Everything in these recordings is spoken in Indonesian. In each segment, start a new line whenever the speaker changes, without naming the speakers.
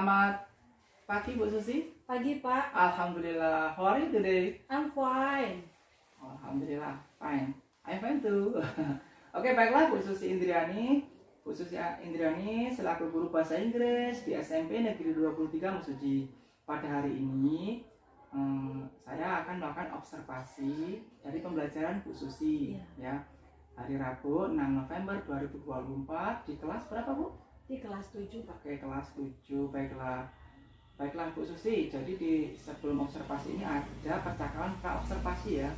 Selamat pagi Bu Susi.
Pagi Pak.
Alhamdulillah. How are you today?
I'm fine.
Alhamdulillah, fine. I'm fine too. Oke, baiklah Bu Susi Indriani. Bu Susi Indriani selaku guru bahasa Inggris di SMP Negeri 23 Mesuji. Pada hari ini saya akan melakukan observasi dari pembelajaran Bu Susi ya. Hari Rabu 6 November 2024 di kelas berapa Bu?
Di kelas 7 Pak.
Oke, kelas 7. Baiklah Bu Susi, jadi di sebelum observasi ini ada percakapan pra-observasi ya.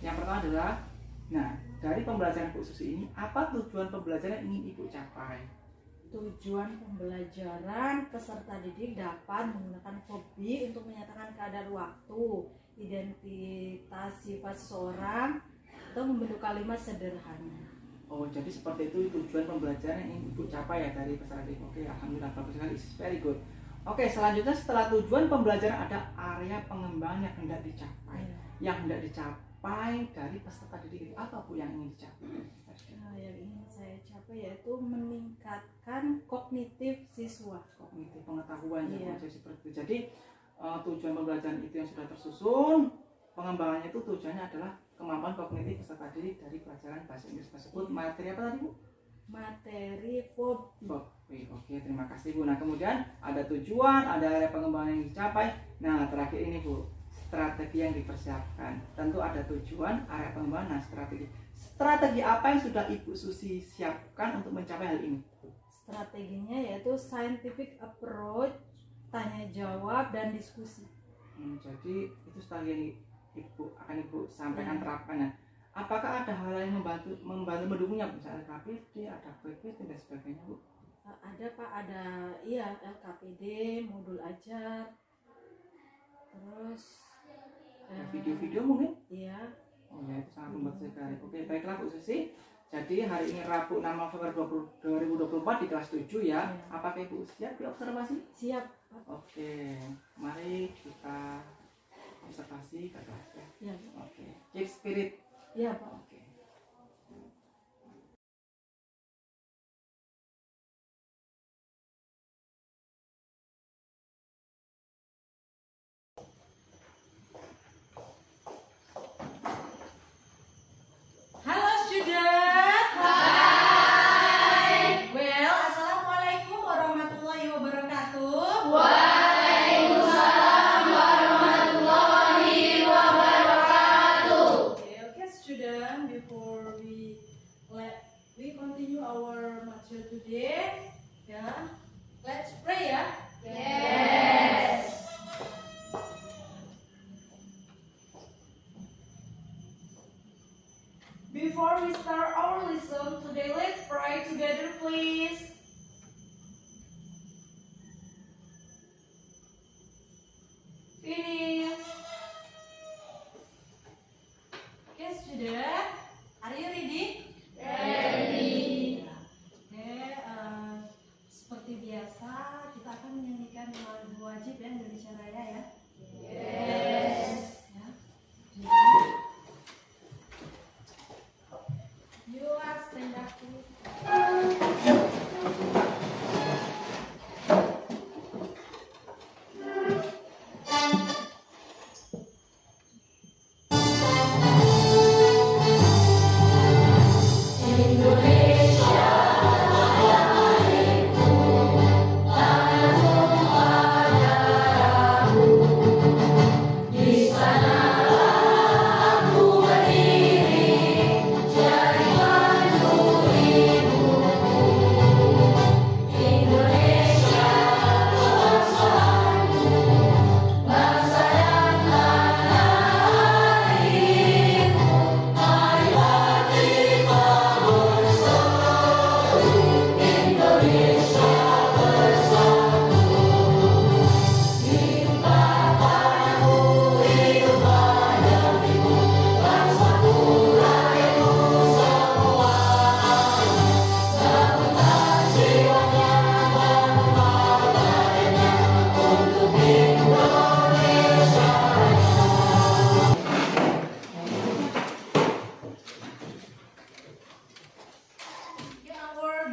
Yang pertama adalah, nah dari pembelajaran Bu Susi ini, apa tujuan pembelajaran yang ingin Ibu capai?
Tujuan pembelajaran peserta didik dapat menggunakan hobi untuk menyatakan keadaan waktu, identitas sifat seseorang, atau membentuk kalimat sederhana.
Oh, jadi seperti itu tujuan pembelajaran yang ingin Ibu capai ya dari peserta didik. Oke, alhamdulillah, bagus sekali, it's very good. Oke, selanjutnya setelah tujuan pembelajaran ada area pengembangan yang hendak dicapai. Yang hendak dicapai dari peserta didik itu apa Bu yang ingin dicapai?
Yang ingin saya capai yaitu meningkatkan kognitif siswa.
Kognitif pengetahuan ya, seperti itu. Jadi tujuan pembelajaran itu yang sudah tersusun, pengembangannya itu tujuannya adalah kemampuan kognitif peserta didik dari pelajaran bahasa Inggris tersebut. Materi apa tadi Bu?
Materi fobi.
Oke, terima kasih Bu. Nah, kemudian ada tujuan, ada area pengembangan yang dicapai. Nah, terakhir ini Bu, strategi yang dipersiapkan. Tentu ada tujuan, area pengembangan, nah strategi. Strategi apa yang sudah Ibu Susi siapkan untuk mencapai hal ini?
Strateginya yaitu scientific approach, tanya jawab dan diskusi.
Jadi itu strategi yang Ibu sampaikan terapkan ya. Apakah ada hal yang membantu mendukungnya, misalnya LKPD, ada quiz dan sebagainya Bu?
Ada Pak, ada LKPD, modul ajar, terus
video-video mungkin?
Iya.
Oh ya, itu sangat membantu sekali. Oke, baiklah Bu Susi. Jadi hari ini Rabu 6 November 2024 di kelas 7 ya. Apakah Ibu siap diobservasi?
Siap Pak.
Oke, mari kita observasi ke kelas ya.
Iya.
Oke, keep spirit.
Iya Pak.
Oke.
Halo student. Hai. Well, assalamualaikum warahmatullahi wabarakatuh.
Waalaikumsalam warahmatullahi wabarakatuh.
Okay, student. Before we continue our material today, let's pray ya.
Yes.
Before we start our lesson today, let's pray together, please. Finish. Okay, student, are you ready?
Ready.
Oke, seperti biasa kita akan menyanyikan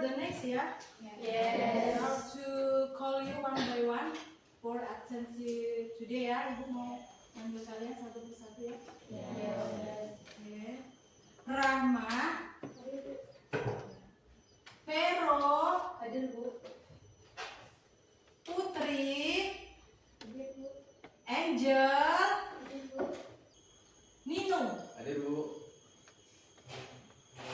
the next ya?
Yes.
How to call you one by one for absensi today ya. Ibu mau manggil kalian satu persatu ya.
Yes.
Oke. Rahma, Vero,
Hadir Bu.
Putri,
Hadir Bu.
Angel,
Hadir Bu.
Nino,
Ada Bu.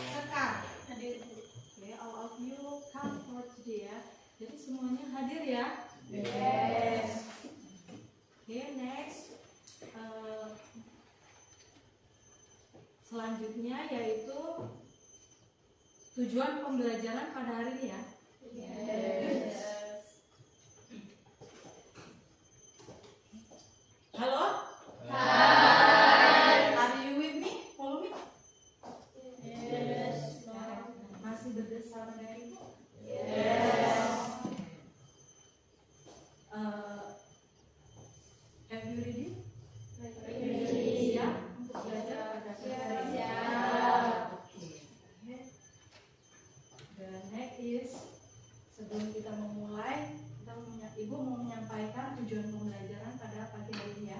Sekar.
Hadir Bu.
Oke, all of you come for today ya. Jadi semuanya hadir ya.
Yes.
Oke, next. Selanjutnya yaitu tujuan pembelajaran pada hari ini ya.
Yes.
Halo?
Hai.
Are you with me? Follow me?
Yes.
Masih berdasar dari itu?
Yes.
Have you ready?
Ready.
Siap untuk belajar pada hari ini?
Siap.
Oke. The next is sebelum kita memulai, Ibu mau menyampaikan tujuan pembelajaran pada pagi hari ini ya.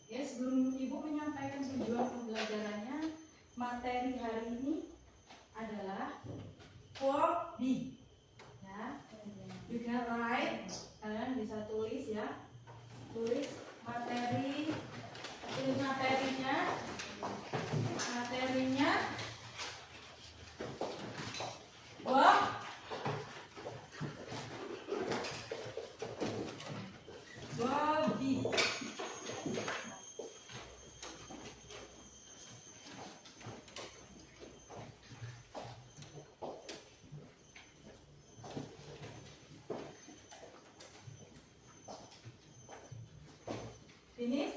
Ya, sebelum Ibu menyampaikan tujuan pembelajarannya, materi hari ini adalah 4B. Ya, you can write, kalian bisa tulis ya, tulis materinya, work, body. Finish?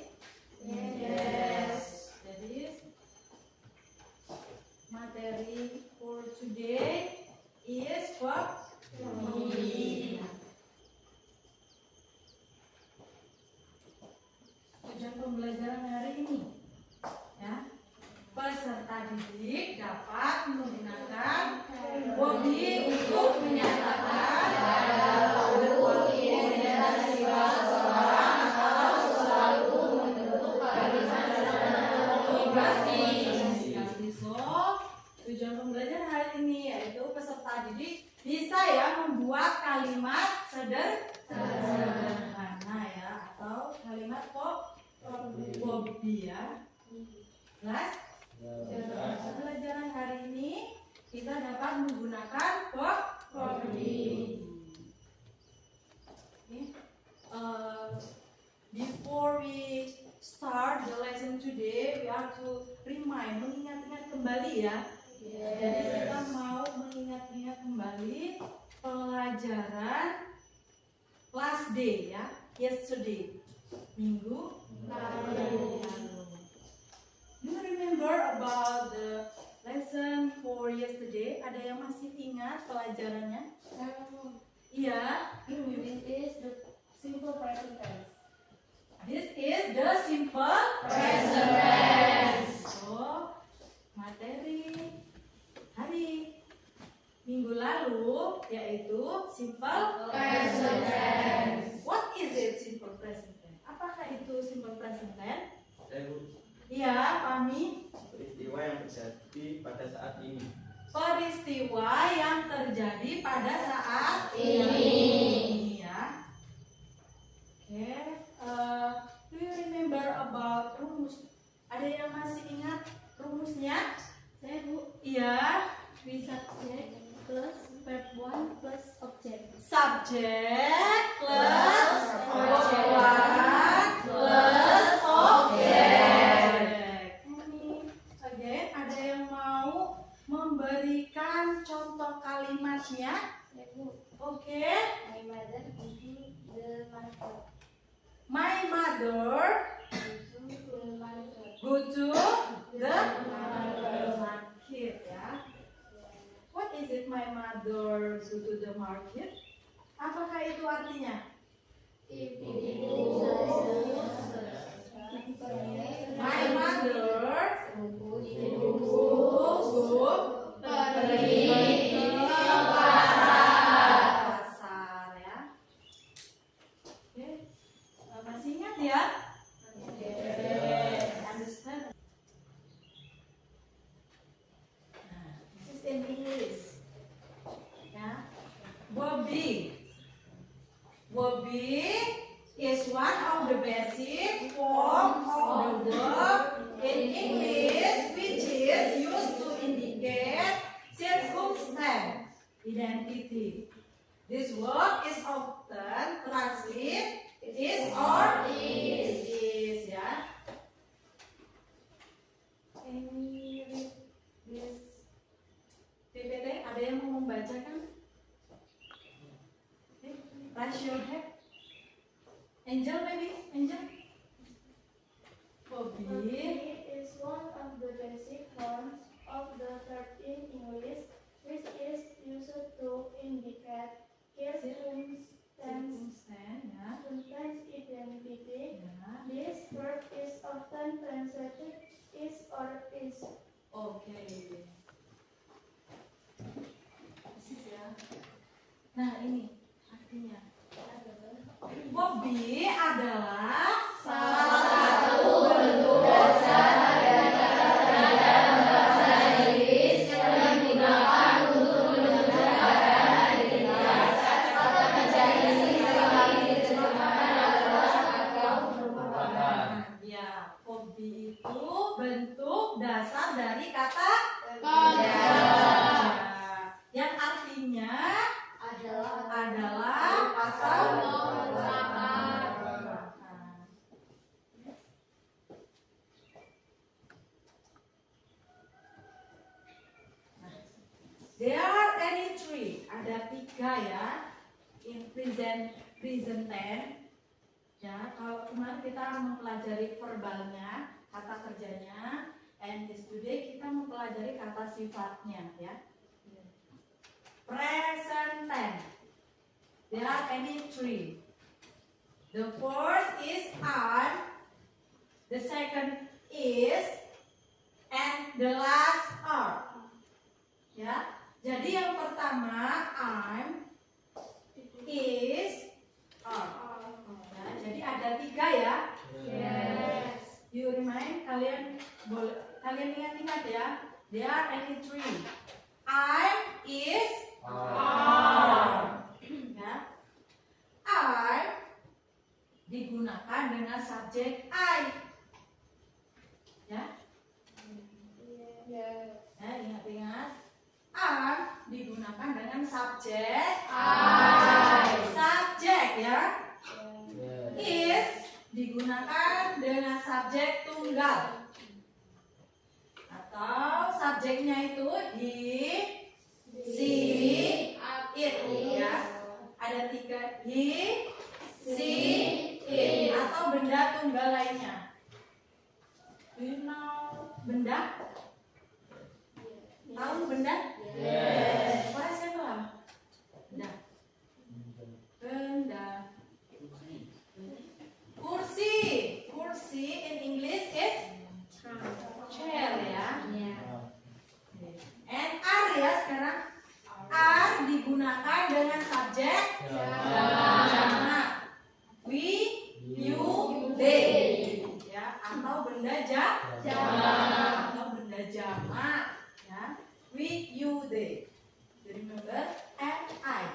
Yes.
Jadi materi for today is what? Tujuan pembelajaran hari ini ya, peserta didik dapat menggunakan body untuk menyatakan
Identitas seseorang atau sesuatu membentuk barisan
komunikasi. So, tujuan pembelajaran hari ini yaitu peserta didik bisa ya membuat kalimat sederhana ya, atau kalimat bobby ya. Jelas? Pembelajaran hari ini kita dapat menggunakan bobby. Before we start the lesson today, we have to mengingat-ingat kembali ya. Jadi kita mau mengingat-ingat kembali pelajaran last day ya, yesterday, minggu lalu. Do you remember about the lesson for yesterday? Ada yang masih ingat pelajarannya? Iya.
This is the simple present tense.
This is the simple
Present tense.
So, materi hari minggu lalu yaitu simple
Present tense.
What is it simple present tense? Apakah itu simple present tense?
Bu,
Iya, Fahmi.
peristiwa yang terjadi pada saat ini.
Peristiwa yang terjadi pada saat
Ini.
ya. Oke. Do you remember about rumus? Ada yang masih ingat rumusnya?
Saya Bu,
Iya.
bisa subject plus verb 1 plus object.
Subjek plus
Objek.
verb plus objek. Oke, ada yang mau memberikan contoh kalimatnya?
Saya Bu,
Oke.
my mother eating the market.
My mother
Go to the market.
go to the market ya. What is it my mother go to the market? Apakah itu artinya? My mother go pergi ke be. Will be is one of the basic form of the verb in English which is used to indicate circumstance, identity. This verb is often translated is or is, ya. Any read this PPT? Ada yang mau membacakan? Raise your hand. Angel, maybe? Angel?
A
Bobby.
is one of the basic forms of the verb in English, which is used to indicate circumstance,
Circumstance, ya.
sometimes identity.
Ya.
This verb is often translated is or is.
Oke. Persis ya. Nah, ini artinya. Bobby adalah salah satu bentuk dasar dari kata-kata bahasa Inggris yang digunakan untuk menunjukkan identitas. Kata kerja ini selalu diterjemahkan adalah atau merupakan. Ya, Bobby itu bentuk dasar dari kata kerja yang artinya adalah atau there are any three, ada 3 ya, in present tense. Ya, kalau kemarin kita mempelajari verbalnya, kata kerjanya, and today kita mempelajari kata sifatnya, ya. Present tense. There are any 3. The first is are, the second is, and the last are. Ya. Jadi yang pertama I'm, is, are. Ya, jadi ada 3 ya.
Yes.
You remind, kalian ingat ya. There are any 3. I'm, is, are. Ya. Are digunakan dengan subjek I. Ya.
Yes.
Ya, ingat-ingat. Are digunakan dengan subjek I. Subjek ya. Is digunakan dengan subjek tunggal. Atau subjeknya itu he, she, it ya. Ada 3, he, she, it atau benda tunggal lainnya. Do you know benda? Tahu benda?
Yes.
Suara siapa lah? Benda. Benda. Kursi. Kursi in English is chair ya. And are ya sekarang. Are digunakan dengan subjek jamak. We, you, they. Ya, atau benda jamak. Atau benda jamak. Ya. We, you, they. Remember, and I.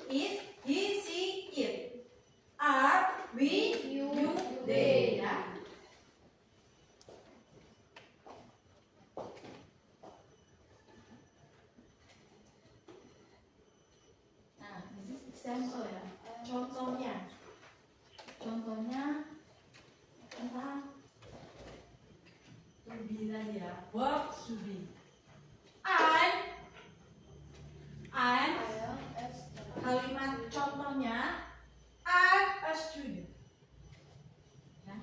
Is, he, she, it. Are, we, you, they. Ya. Nah, ini example ya. Contohnya tentang to be tadi ya. Verb to be. I'm kalimat contohnya I'm a student. Ya.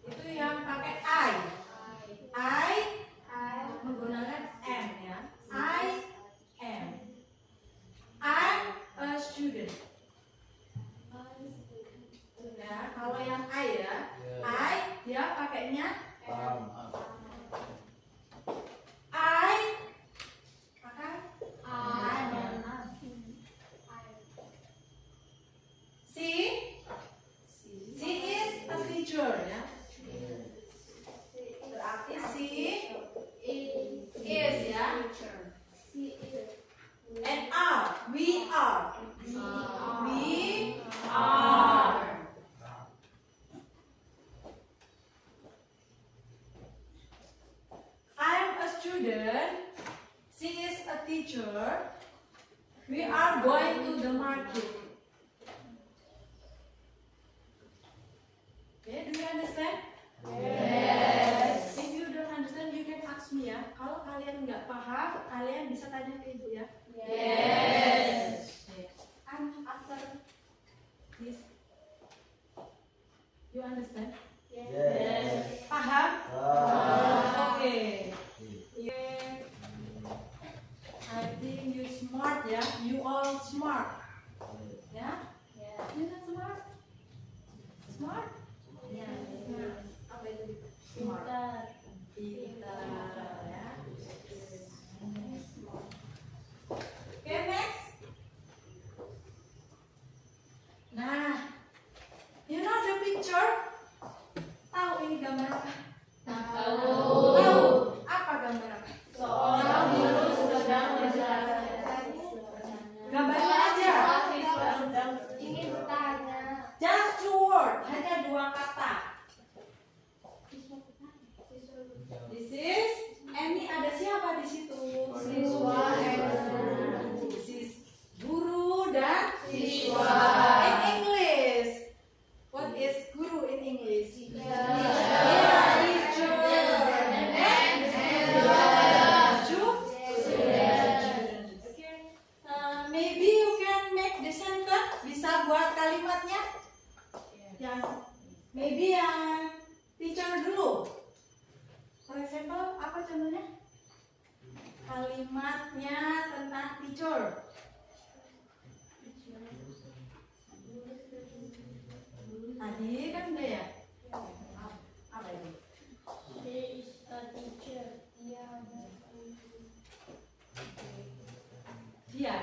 Itu yang pakai I menggunakan am ya. I am. I'm a student. Ya, kalau yang I ya, I dia pakainya I pakai she is a teacher ya. Berarti she is ya. She is a teacher. We are going to the market. Okay, do you understand?
Yes.
If you don't understand, you can ask me ya. Kalau kalian nggak paham, kalian bisa tanya ke ibu ya.
Yes.
Okay. And after this, you understand?
Yes.
Paham?
Ah.
Okay. Yeah. I think you smart ya. You all smart. Ya? You not smart? Smart? Apa itu? Smart. Pintar ya. Okay, next. Nah, you know the picture? Tahu ini gambar apa? Tahu. Apa gambar apa?
Seorang guru sedang menjelaskan.
Gambarnya aja.
Ingin bertanya.
Just two word, hanya 2 kata. This is, ini ada siapa di situ?
Siswa and
This is guru dan
siswa.
In English, what is guru in English?
Teacher.
Yeah, teacher. And student. Okay. Maybe you can make the sentence. Bisa buat kalimatnya? Yang maybe yang teacher dulu. For example, apa contohnya? Kalimatnya tentang teacher. Tadi kan udah ya? Apa ini?
She is a teacher.
Dia.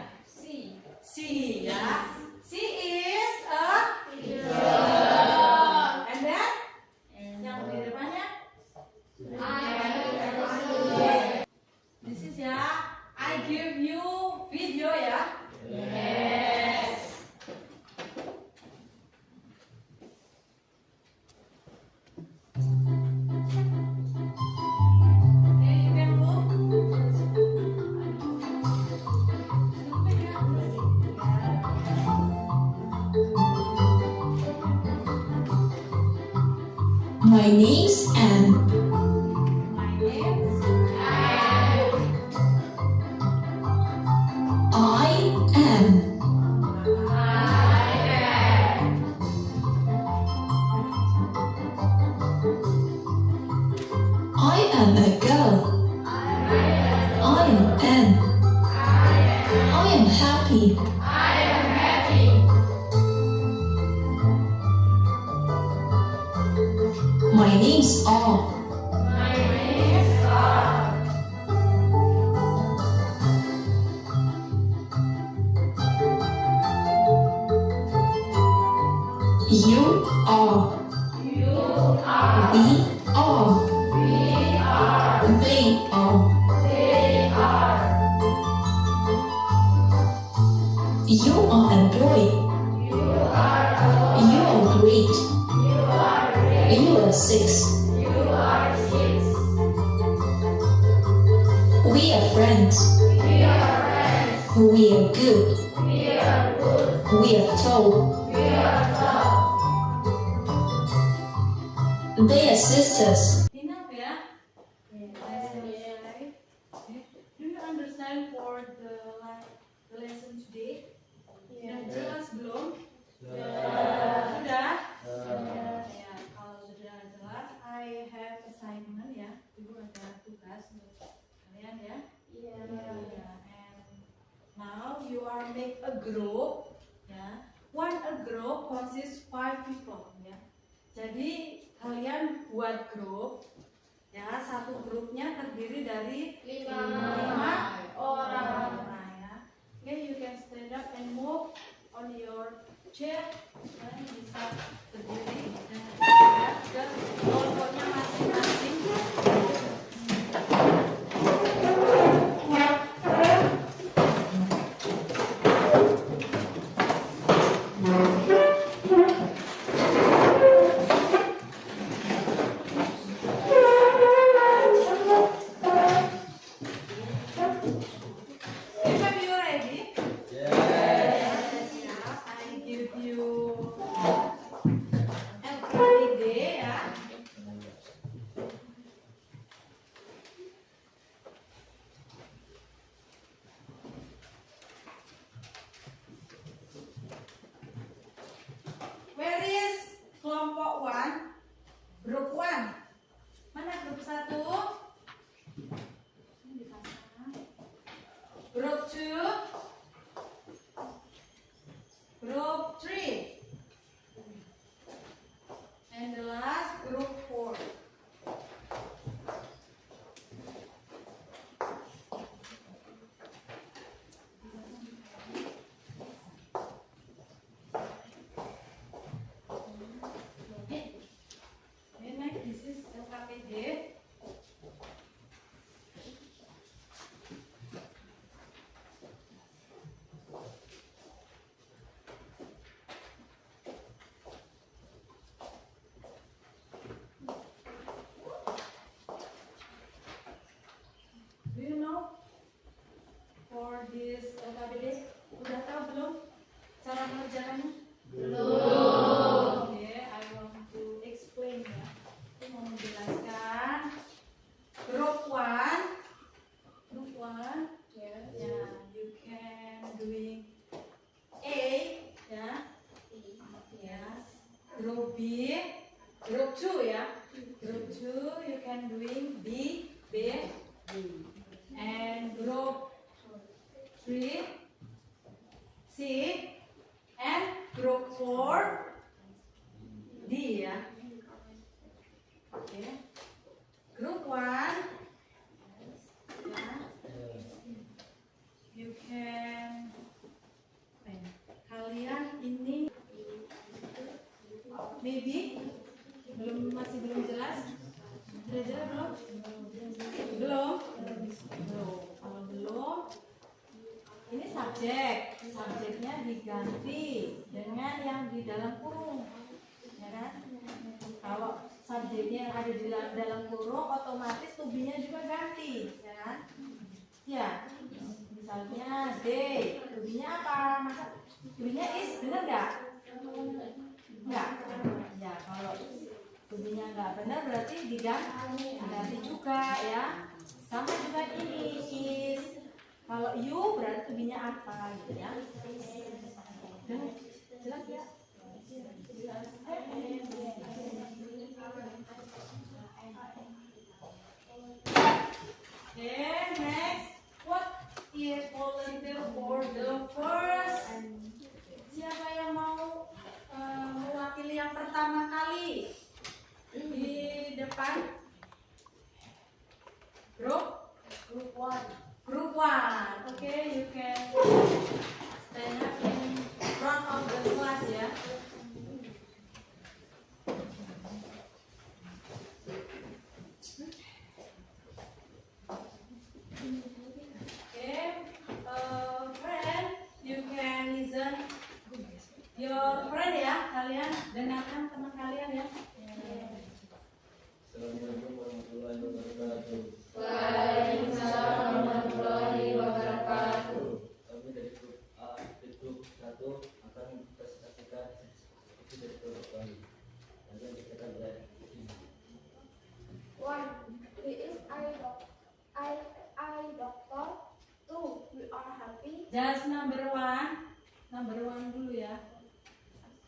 She ya. She is a
Teacher.
and then yang di depannya this is ya. I give you video ya. Okay, you can look.
My name's Anne.
My name's
I am. I am a girl. I am Anne. I am happy. My name's R. You are. We are. They are. You are a boy. You are great. You are 6. We are friends. We are good. We are tall. They are sisters.
enough ya. Okay. Do you understand for the lesson today? Sudah jelas belum? Sudah? Ya, kalau sudah jelas, I have assignment ya. Ibu ada tugas untuk kalian ya. Ya, and now you are make a group ya. A group consists 5 people ya. Jadi kalian buat grup ya, satu grupnya terdiri dari 5 orang ya. Okay, you can stand up and move on your chair. Kalian bisa berdiri dan bergerak ke kelompoknya masing-masing. Are you ready?
Yes.
Yeah, I give you alphabet ya. Where is kelompok 1? Group 1. Mana grup 1? Group 2. Group 3. And the last group 4. Okay, next this is LKPD. Do you know for this LKPD? Udah tahu belum cara mengerjakannya? Belum. Oke, I want to explain ya. Aku mau menjelaskan. Group 1. Group 1. Ya, you can doing A, ya. Yes. Group B. Group 2 ya. Group 2 you can doing B, and group 3, C, and group 4, D ya. Oke. Group 1 ya. You can kalian ini maybe masih belum jelas. Sudah jelas belum? Belum. Kalau belum, ini subjeknya diganti dengan yang di dalam kurung, ya kan? Kalau subjeknya yang ada di dalam kurung, otomatis to be-nya juga ganti, ya kan? Ya, misalnya day, to be-nya apa? Masa to be-nya is, benar nggak? Nggak. Ya, kalau to be-nya nggak benar berarti diganti juga ya. Sama juga ini is. Kalau you berarti to be-nya apa gitu ya. Jelas ya? Okay, next. What is volunteer for the first? Siapa yang mau mewakili yang pertama kali di depan? Group 1. Group 1. Okay, you can stand up in front of the class ya. Friend, you can listen your friend ya, kalian dengarkan teman kalian ya.
Assalamualaikum warahmatullahi wabarakatuh.
Waalaikumsalam warahmatullahi wabarakatuh.
Kami dari grup A, di grup 1 akan mempresentasikan isi dari kelompok kami. Nanti kita belajar.
1. He is I doctor. 2. We are happy.
Just number 1 dulu ya.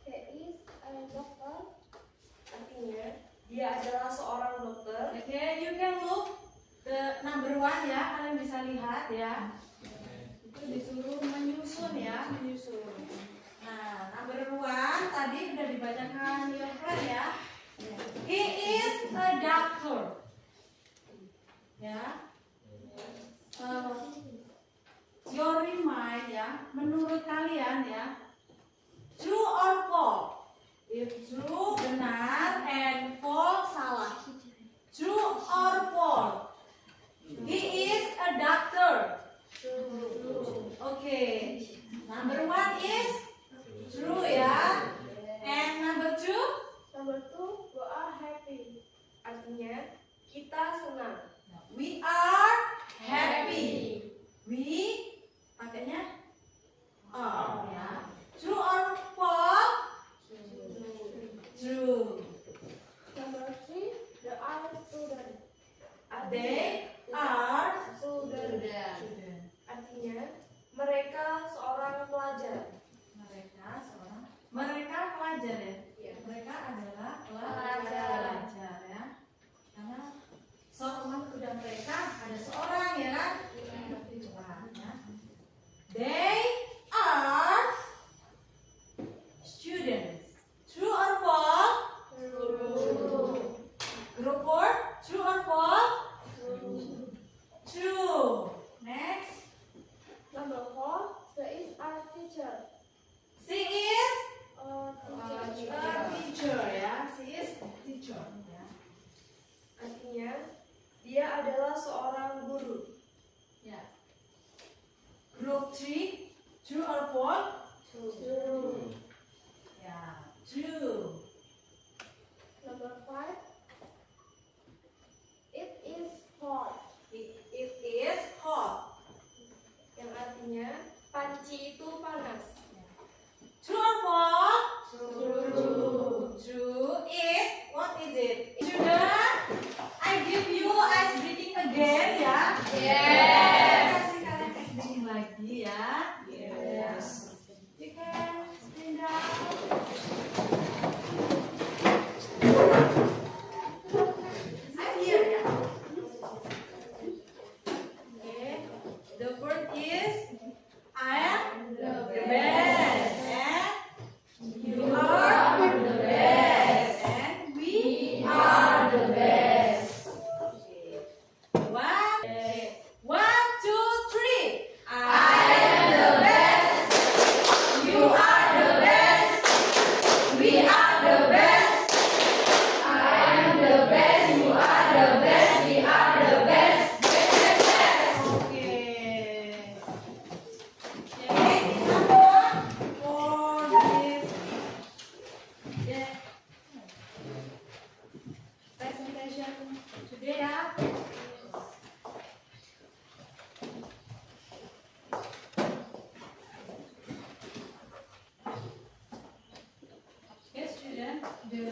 He is a doctor.
Artinya dia adalah seorang dokter. Oke, you can look the number 1 ya, kalian bisa lihat ya. Itu disuruh menyusun ya, menyusun. Nah, number 1 tadi udah dibacakan your friend ya. He is a doctor. Ya. Your remind ya, menurut kalian ya, true or false? If true benar and false salah. True or false? He is a doctor. Okay. Number 1 is true ya. And number 2?
Number 2. We are happy. Artinya kita senang.
We are happy.
Mereka seorang pelajar.
Mereka pelajar ya.
Iya.
Mereka adalah
Pelajar.
ya. Karena seorang udah mereka ada seorang ya kan? Coba ya. They are students. True or false? Group 4, true or false? True. Next.
Number 4, there is a teacher.
She is
A
a
teacher.
teacher ya. She is teacher ya.
Artinya, dia adalah seorang guru.
Ya. Group 3, true or false?
True.
Ya, true.
Number 5, it is hot.
It is hot.
Yang artinya, panci itu panas.
True or false?
True.
True. It, what is it? Student, I give you ice breathing again ya. Kasih kalian ice breathing lagi ya.
Yes.
You can stand up. I'm here ya. Okay. The word is I am the best. And you are the best. And we are the best. Okay. One, two, three. I am the best. You are the best. We are the best. I am the best. You are the best. We are the best. Okay. Okay, kita for this presentation today ya. Okay, student, the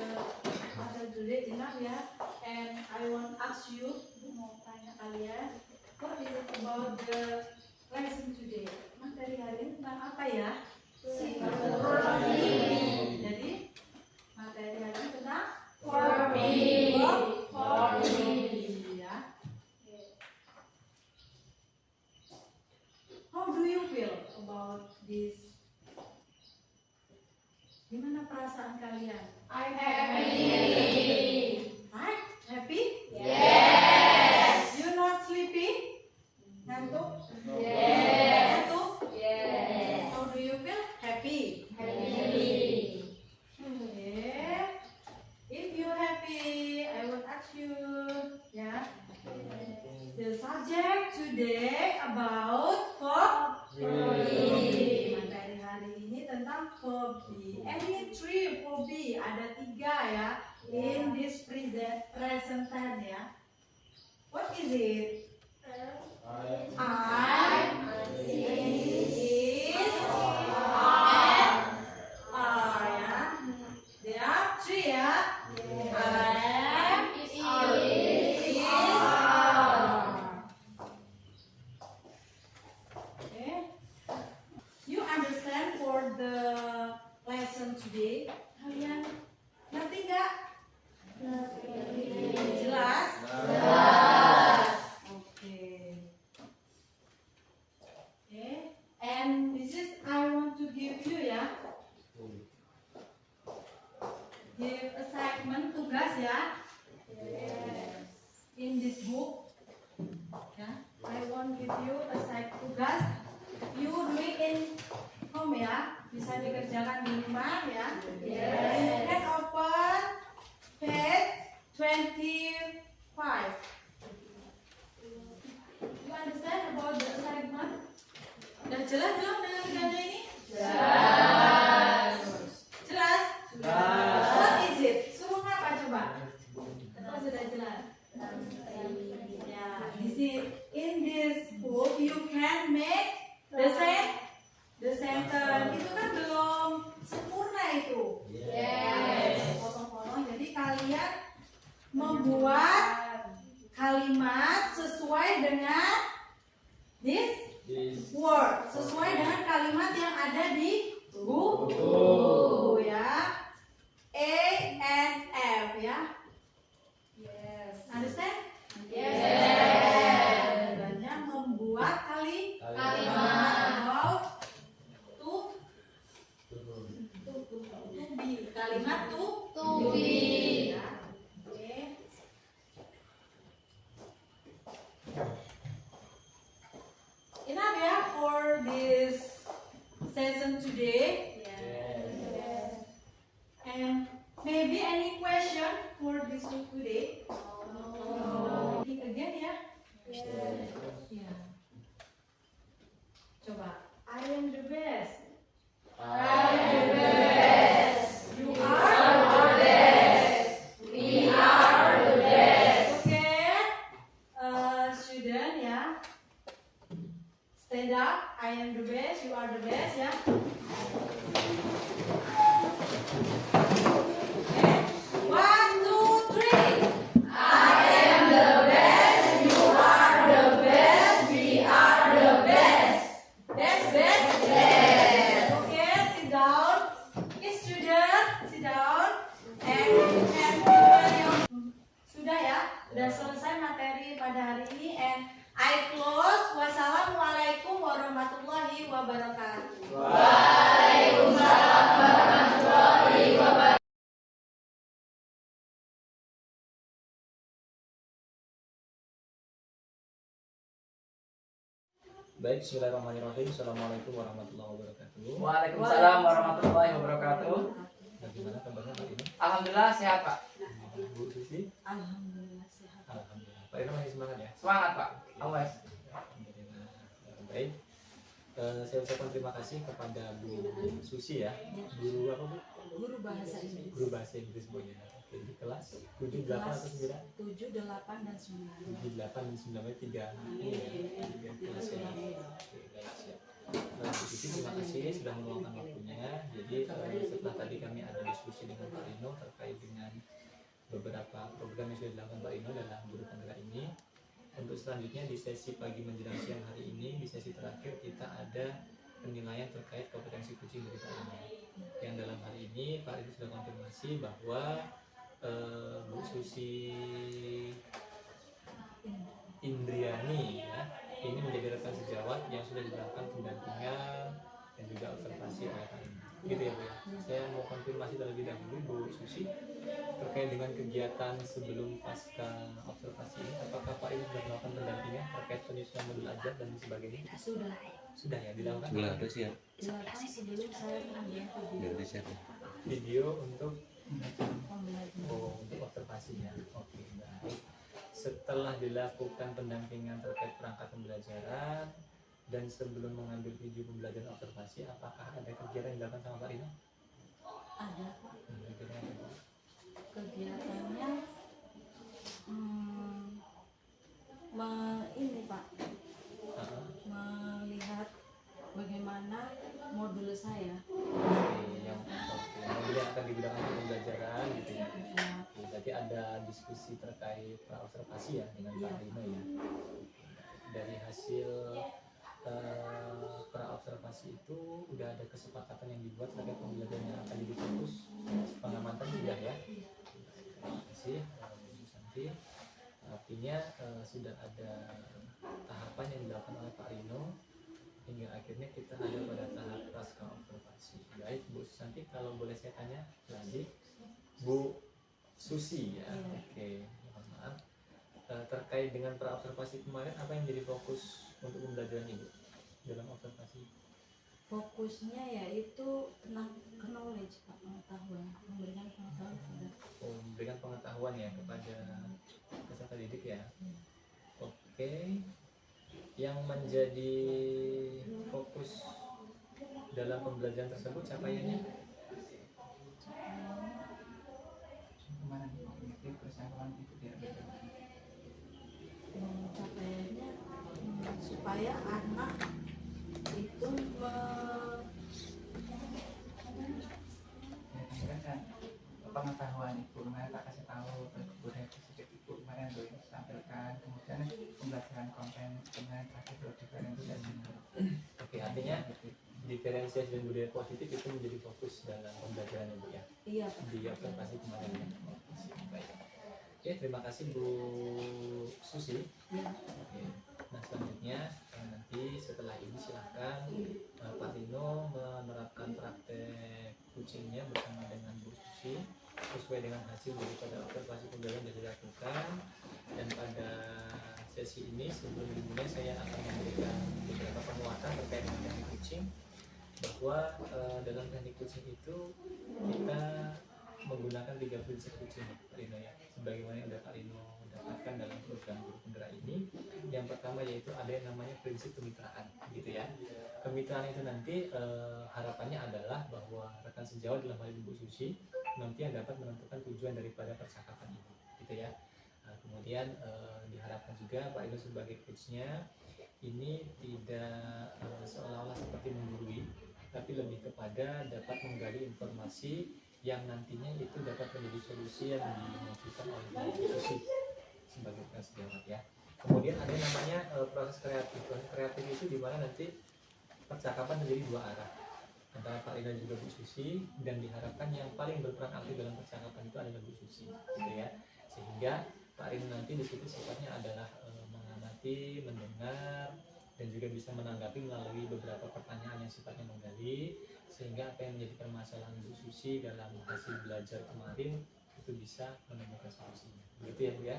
masa dulu enough ya. And I want ask you, mau tanya kalian, what is it about the lesson today? Materi hari ini tentang apa ya? Jadi materi hari ini tentang forming ya. How do you feel about this? Gimana perasaan kalian?
I'm happy.
Right? Happy?
Yes.
You not sleepy? Ngantuk?
Yes.
Ngantuk?
Yes.
How do you feel? Happy.
Happy.
Okay. If you happy, I will ask you, yeah. The subject today about phobia. Materi hari ini tentang phobia. Any three phobia, ada 3 ya. In this present tense ya. What is it? I is and are ya. There are 3 ya. I is are. Okay. You understand for the lesson today? Kalian ngerti nggak? Jelas? Okay. Okay. And this is I want to give you ya. Give assignment tugas ya. In this book. Ya. I want give you assignment tugas. You do it in home ya. Bisa dikerjakan di rumah ya. You can open page 25. You understand about the assignment? Udah jelas belum dengan tugasnya ini? Jelas? What is it? Suruh apa coba? Apa sudah jelas? Ya, in this book you can make the sentence. Itu kan belum sempurna itu. Potong-potong. Jadi kalian membuat kalimat sesuai dengan this Word sesuai dengan kalimat yang ada di buku ya. A and F ya. Yes. Understand?
Yes.
Tujuannya membuat
Kalimat.
about to be. Kalimat to
be.
Ya. Oke. Enough ya for this session today.
Yes.
And maybe any question for this week today?
No.
Again ya.
Yes.
Ya. Coba. I am the best.
I am the best.
You are the
best. We are the best.
Okay. Student ya. Stand up. I am the best. You are the best ya. Okay. 1, 2, 3.
I am the best. You are the best. We are the best.
Best, best.
Yes.
Okay, sit down. Okay, student, sit down. And prepare your. Sudah ya, sudah selesai materi pada hari ini. And I close. Wassalamualaikum warahmatullahi wabarakatuh.
Waalaikumsalam warahmatullahi wabarakatuh.
Baik, bismillahirrahmanirrahim. Assalamualaikum warahmatullahi wabarakatuh.
Waalaikumsalam warahmatullahi wabarakatuh.
Bagaimana kabarnya Pak Ino?
Alhamdulillah sehat Pak.
Bu Susi?
Alhamdulillah sehat.
Alhamdulillah. Pak Ino masih semangat ya?
Semangat Pak. Awas.
Alhamdulillah. Baik. Saya ucapkan terima kasih kepada Bu Susi ya. Guru apa Bu?
Guru bahasa Inggris.
Guru bahasa Inggris Bu ya. Oke, di kelas 7, 8 atau 9?
7, 8 dan 9.
7, 8, dan 9 3 ini ya. 3 kelas ya. Oke, baik, siap. Bu Susi terima kasih sudah meluangkan waktunya. Jadi setelah tadi kami ada diskusi dengan Pak Rino terkait dengan beberapa program yang sudah dilakukan Pak Rino dalam guru penggerak ini. Untuk selanjutnya di sesi pagi menjelang siang hari ini, di sesi terakhir kita ada penilaian terkait kompetensi kucing dari Pak Rino. Yang dalam hari ini Pak Rino sudah konfirmasi bahwa Bu Susi Indriani ya, ini menjadi rekan sejawat yang sudah dilakukan pendampingan dan juga observasi oleh Pak Rino. Gitu ya Bu ya. Saya mau konfirmasi terlebih dahulu Bu Susi terkait dengan kegiatan sebelum pasca observasi ini, apakah Pak Rino sudah melakukan pendampingan terkait penyusunan modul ajar dan sebagainya? Sudah ya dilakukan.
Udah siap.
Dilakukan sebelum saya mengambil video
Udah siap.
Video untuk
pembelajaran.
untuk observasinya. Oke, baik. Setelah dilakukan pendampingan terkait perangkat pembelajaran dan sebelum mengambil video pembelajaran observasi, apakah ada kegiatan yang dilakukan sama Pak Rino?
Ada
Kegiatan apa?
kegiatannya ini Pak, melihat bagaimana modul saya.
Oke, modul yang akan digunakan untuk pembelajaran gitu ya. Oke, berarti ada diskusi terkait observasi ya dengan Pak Rino ya. Dari hasil pra-observasi itu udah ada kesepakatan yang dibuat terkait pembelajaran yang akan jadi fokus pengamatan sudah ya. Terima kasih Bu Santi. Artinya sudah ada tahapan yang dilakukan oleh Pak Rino hingga akhirnya kita ada pada tahap pasca observasi. Baik Bu Santi, kalau boleh saya tanya lagi Bu Susi ya. Oke, mohon maaf. Terkait dengan pra-observasi kemarin, apa yang jadi fokus untuk pembelajaran Ibu dalam observasi?
Fokusnya yaitu knowledge Pak, pengetahuan, memberikan pengetahuan kepada
Memberikan pengetahuan ya kepada peserta didik ya. Oke, yang menjadi fokus dalam pembelajaran tersebut capaiannya?
Kemarin objektif persamaan itu dia
capaiannya supaya anak itu
kan pengetahuan ibu kemarin tak kasih tahu terus budaya positif ibu kemarin tuh sampaikan, kemudian pembelajaran dengan konten sebenarnya terakhir diferensiasi.
Oke, artinya diferensiasi dan budaya positif itu menjadi fokus dalam pembelajaran Bu ya.
Iya Pak.
Di observasi kemarin ya. Baik. Oke, terima kasih Bu Susi.
Iya.
Oke. Nah selanjutnya nanti setelah ini silahkan Pak Rino menerapkan praktek kucingnya bersama dengan Bu Susi sesuai dengan hasil daripada observasi pembelajaran yang dilakukan. Dan pada sesi ini sebelum dimulai saya akan memberikan beberapa penguatan terkait dengan teknik kucing, bahwa dalam teknik kucing itu kita menggunakan 3 prinsip kucing Pak Rino ya, sebagaimana yang sudah Pak Rino dapatkan dalam program Guru Penggerak ini. Yang pertama yaitu ada yang namanya prinsip kemitraan gitu ya. Kemitraan itu nanti harapannya adalah bahwa rekan sejawat dalam hal ini Bu Susi nanti yang dapat menentukan tujuan daripada percakapan ini gitu ya. Kemudian diharapkan juga Pak Rino sebagai coachnya ini tidak seolah-olah seperti menggurui, tapi lebih kepada dapat menggali informasi yang nantinya itu dapat menjadi solusi yang dimunculkan oleh Bu Susi sebagai rekan sejawat ya. Kemudian ada yang namanya proses kreatif. Proses kreatif itu dimana nanti percakapan menjadi 2 arah antara Pak Rino juga Bu Susi, dan diharapkan yang paling berperan aktif dalam percakapan itu adalah Bu Susi gitu ya. Sehingga Pak Rino nanti di situ sifatnya adalah mengamati, mendengar, dan juga bisa menanggapi melalui beberapa pertanyaan yang sifatnya menggali, sehingga apa yang menjadi permasalahan Bu Susi dalam hasil belajar kemarin itu bisa menemukan solusinya. Begitu ya Bu ya.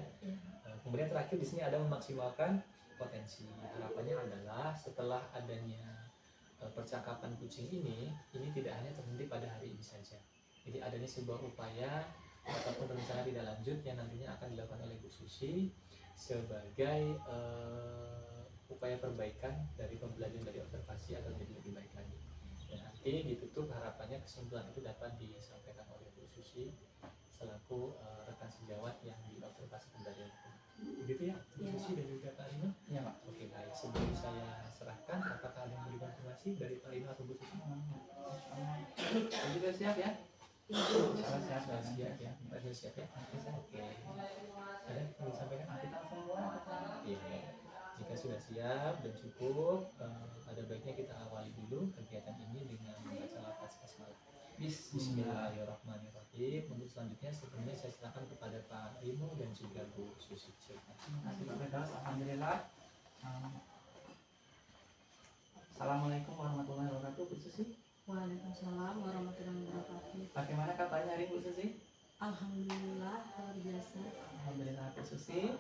Kemudian terakhir di sini ada memaksimalkan potensi. Harapannya adalah setelah adanya percakapan kucing ini tidak hanya terhenti pada hari ini saja. Jadi adanya sebuah upaya ataupun rencana tidak lanjut yang nantinya akan dilakukan oleh Bu Susi sebagai upaya perbaikan dari pembelajaran dari observasi agar menjadi lebih baik lagi. Dan nanti ditutup harapannya kesimpulan itu dapat disampaikan oleh Bu Susi selaku rekan sejawat yang diobservasi pembelajaran. Begitu ya, Bu Susi dan juga Pak Rino?
Iya Pak.
Oke baik, sebelum saya serahkan, apakah ada yang mau dikonfirmasi dari Pak Rino atau Bu Susi?
Sudah siap ya?
Salah siap, sudah siap ya. Pak Rino siap ya? Oke. Ada yang mau disampaikan?
Kita semua.
Iya. Jika sudah siap dan cukup, ada baiknya kita awali dulu kegiatan ini dengan membaca lafaz basmalah. Bismillahirrahmanirrahim. Untuk selanjutnya sebelumnya saya silakan kepada Pak Rino dan juga Bu Susi. Silakan.
Terima kasih Pak Firdaus. Alhamdulillah. Assalamualaikum warahmatullahi wabarakatuh Bu Susi.
Waalaikumsalam warahmatullahi wabarakatuh.
Bagaimana kabarnya hari Bu Susi?
Alhamdulillah luar biasa.
Alhamdulillah Bu Susi.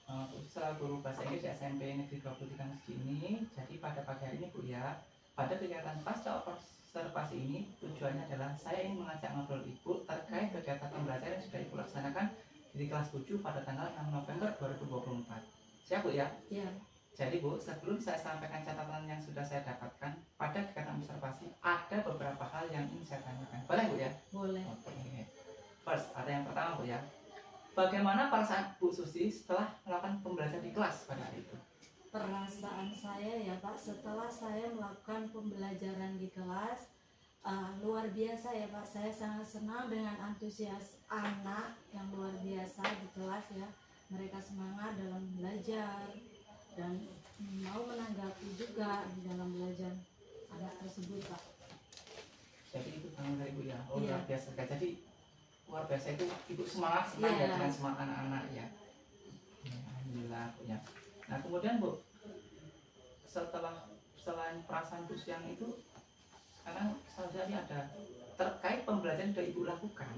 Bu Susi selaku guru bahasa Inggris di SMP Negeri 23 Masjid ini. Jadi pada pagi hari ini Bu ya, pada kegiatan pasca observasi ini tujuannya adalah saya ingin mengajak ngobrol Ibu terkait kegiatan pembelajaran yang sudah Ibu laksanakan di kelas 7 pada tanggal 6 November 2024. Siap Bu ya?
Iya.
Jadi Bu, sebelum saya sampaikan catatan yang sudah saya dapatkan pada kegiatan observasi, ada beberapa hal yang ingin saya tanyakan. Boleh Bu ya?
Boleh.
Oke. First, ada yang pertama Bu ya. Bagaimana perasaan Bu Susi setelah melakukan pembelajaran di kelas pada hari itu?
Perasaan saya ya Pak, setelah saya melakukan pembelajaran di kelas, luar biasa ya Pak. Saya sangat senang dengan antusias anak yang luar biasa di kelas ya. Mereka semangat dalam belajar dan mau menanggapi juga di dalam belajar anak tersebut Pak.
Jadi itu bangun dari Bu ya. Oh
Iya.
luar biasa. Jadi luar biasa itu Ibu semangat sekali
Iya.
ya dengan semangat anak-anak ya. Alhamdulillah Bu ya. Nah kemudian Bu, selain perasaan Bu yang itu, sekarang selanjutnya ada terkait pembelajaran yang sudah Ibu lakukan.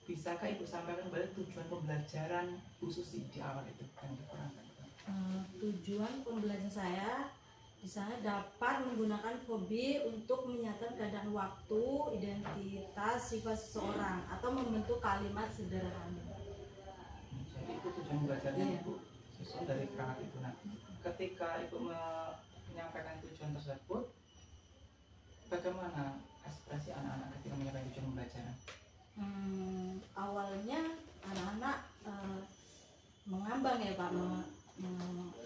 Bisakah Ibu sampaikan kembali tujuan pembelajaran Bu Susi di awal itu yang diterangkan?
Tujuan pembelajaran saya di sana dapat menggunakan hobi untuk menyatakan keadaan waktu, identitas, sifat seseorang atau membentuk kalimat sederhana.
Jadi itu tujuan belajarnya
Iya.
Ibu susun dari perangkat itu. Nah, ketika Ibu menyampaikan tujuan tersebut, bagaimana ekspresi anak-anak ketika menyampaikan tujuan pembelajaran?
Awalnya anak-anak mengambang ya Pak,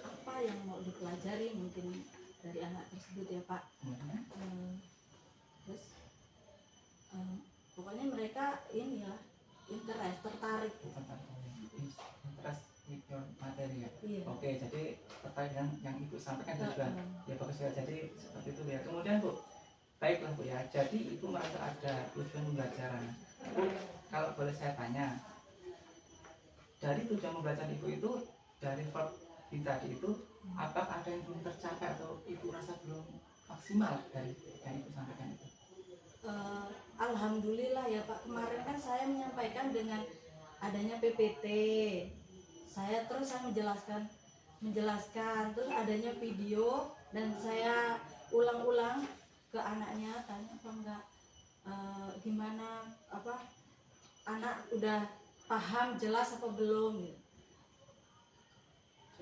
apa yang mau dipelajari mungkin dari anak tersebut ya Pak. Terus pokoknya mereka ini ya interest, tertarik.
Interest. with your materi ya.
Iya.
Oke, jadi terkait dengan yang ibu sampaikan tujuan. Ya bagus ya. Jadi seperti itu ya. Kemudian bu, baiklah bu ya. Jadi ibu merasa ada tujuan pembelajaran. Bu, kalau boleh saya tanya, dari tujuan pembelajaran ibu itu dari verb di tadi itu, apakah ada yang belum tercapai atau ibu rasa belum maksimal dari yang ibu sampaikan itu?
Alhamdulillah ya Pak, kemarin kan saya menyampaikan dengan adanya PPT, saya menjelaskan, terus adanya video dan saya ulang-ulang ke anaknya, tanya apa enggak, gimana apa anak udah paham jelas apa belum gitu.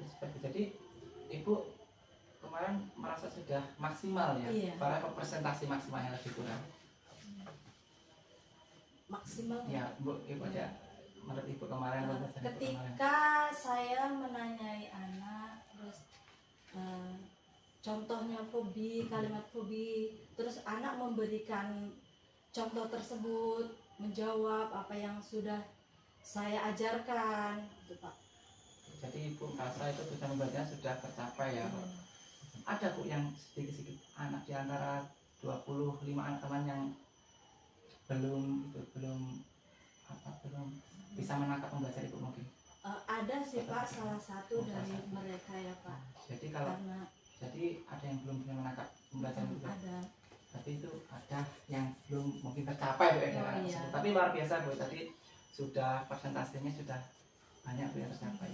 Seperti jadi ibu kemarin merasa sudah maksimal ya.
Iya.
Para presentasi maksimalnya lebih kurang.
Maksimal
Ya bu, ibu aja menurut ibu kemarin pembelajaran ibu kemarin.
ketika saya menanyai anak terus contohnya fobi, kalimat fobi, terus anak memberikan contoh tersebut, menjawab apa yang sudah saya ajarkan gitu Pak.
Jadi ibu merasa itu tujuan pembelajaran sudah tercapai ya. Ada bu yang sedikit-sedikit anak di antara 25 anak teman yang belum bisa menangkap pembelajaran ibu mungkin.
Ada sih Pak, salah satu dari mereka ya Pak.
Jadi kalau
Karena
jadi ada yang belum bisa menangkap pembelajaran ibu.
ada.
Tapi itu ada yang belum mungkin tercapai bu ya.
Oh, iya.
Tapi luar biasa bu, tadi sudah persentasenya sudah banyak bu yang tercapai.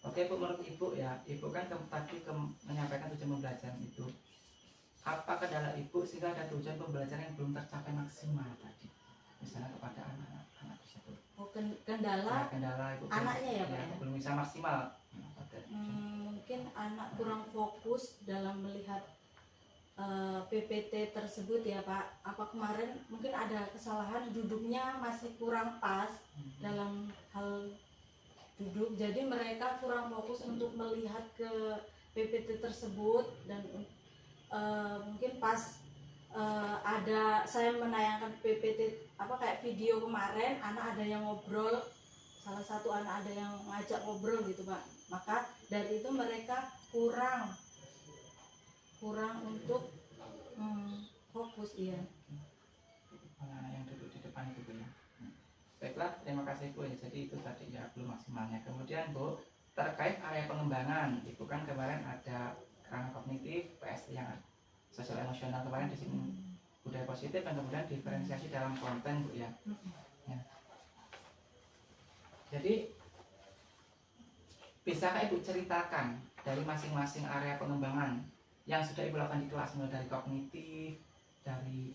Oke bu, menurut ibu ya, ibu kan tadi menyampaikan tujuan pembelajaran itu. Apa kendala ibu sehingga ada tujuan pembelajaran yang belum tercapai maksimal tadi, misalnya kepada anak tersebut?
Oh, kendala
Kendala ibu
anaknya ya Pak ya?
belum bisa maksimal.
Mungkin anak kurang fokus dalam melihat PPT tersebut ya Pak. Apa kemarin mungkin ada kesalahan duduknya masih kurang pas dalam hal duduk, jadi mereka kurang fokus untuk melihat ke PPT tersebut dan mungkin pas ada saya menayangkan PPT apa kayak video kemarin, anak ada yang ngobrol, salah satu anak ada yang ngajak ngobrol gitu Pak, maka dari itu mereka kurang untuk fokus ya.
Anak yang duduk di depan itu bu ya. Baiklah, terima kasih bu ya. Jadi itu tadi ya belum maksimalnya. Kemudian bu, terkait area pengembangan, ibu kan kemarin ada kerangka kognitif, PSI yang sosial emosional kemarin di sini budaya positif dan kemudian diferensiasi dalam konten bu ya. Ya. Jadi bisakah ibu ceritakan dari masing-masing area pengembangan yang sudah ibu lakukan di kelas, mulai dari kognitif, dari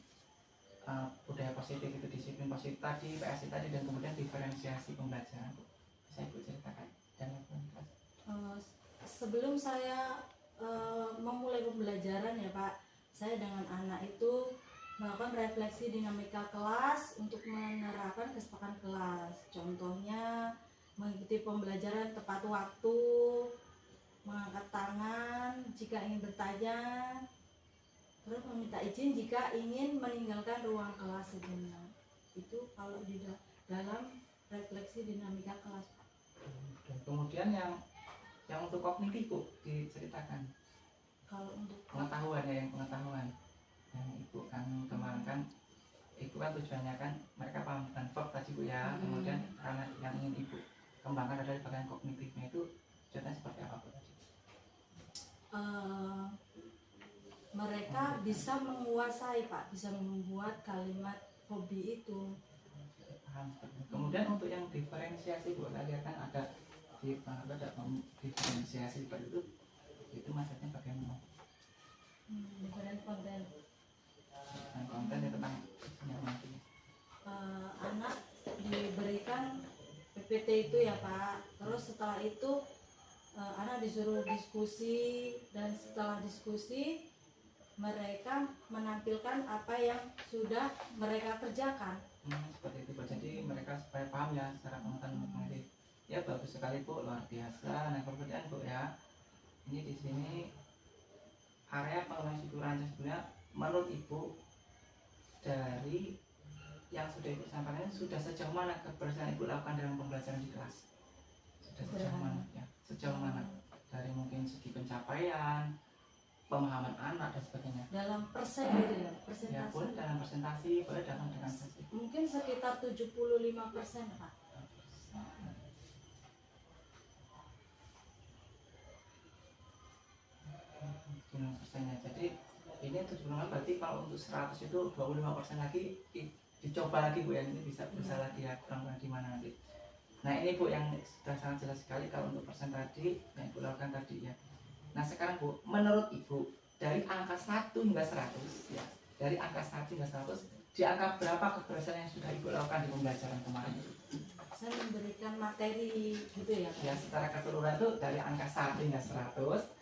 budaya positif itu disiplin positif tadi, PSI tadi, dan kemudian diferensiasi pembelajaran bu. Bisa ibu ceritakan dan lakukan kelas.
Sebelum saya memulai pembelajaran ya Pak, saya dengan anak itu melakukan refleksi dinamika kelas untuk menerapkan kesepakatan kelas. Contohnya mengikuti pembelajaran tepat waktu, mengangkat tangan jika ingin bertanya, terus meminta izin jika ingin meninggalkan ruang kelas sejenak. Itu kalau di dalam refleksi dinamika kelas Pak.
Dan kemudian yang untuk kognitif bu diceritakan.
Kalau untuk
Pengetahuan ya, yang ibu kan kemarin kan ibu kan tujuannya kan mereka paham dengan verb tadi bu ya. Kemudian karena yang ingin ibu kembangkan adalah bagian kognitifnya, itu contohnya seperti apa bu tadi?
Mereka bisa menguasai Pak, bisa membuat kalimat hobi itu.
Paham seperti itu. Kemudian untuk yang diferensiasi bu, tadi kan ada diferensiasi seperti itu maksudnya bagaimana?
Different konten.
Dan konten itu tentang nanti.
Anak diberikan PPT itu ya Pak, terus setelah itu anak disuruh diskusi, dan setelah diskusi mereka menampilkan apa yang sudah mereka kerjakan.
Seperti itu bu. Jadi mereka supaya paham ya secara pengetahuan mengenai. Ya bagus sekali bu, luar biasa. Nah kemudian bu ya, ini di sini area pengembangan psikologi sebenarnya menurut ibu dari yang sudah ibu sampaikan sudah sejauh mana keberhasilan ibu lakukan dalam pembelajaran di kelas? ada sejauh mana ya, sejauh mana dari mungkin segi pencapaian, pemahaman anak dan sebagainya.
Dalam persen gitu ya,
Ya
persentase.
boleh dalam presentasi, boleh dalam dengan sesi.
Mungkin sekitar 75% Pak.
Persennya. Jadi ini 75 berarti kalau untuk 100 itu 25% lagi dicoba lagi Bu ya, ini bisa lagi ya, kurang di mana nanti. Nah ini Bu yang sudah sangat jelas sekali kalau untuk persen tadi yang Ibu lakukan tadi ya. Nah sekarang Bu, menurut Ibu dari angka 1 hingga 100 ya, dari angka 1 hingga 100 di angka berapa keberhasilan yang sudah Ibu lakukan di pembelajaran kemarin itu?
Saya memberikan materi gitu ya Pak.
Ya secara keseluruhan itu dari angka 1 hingga 100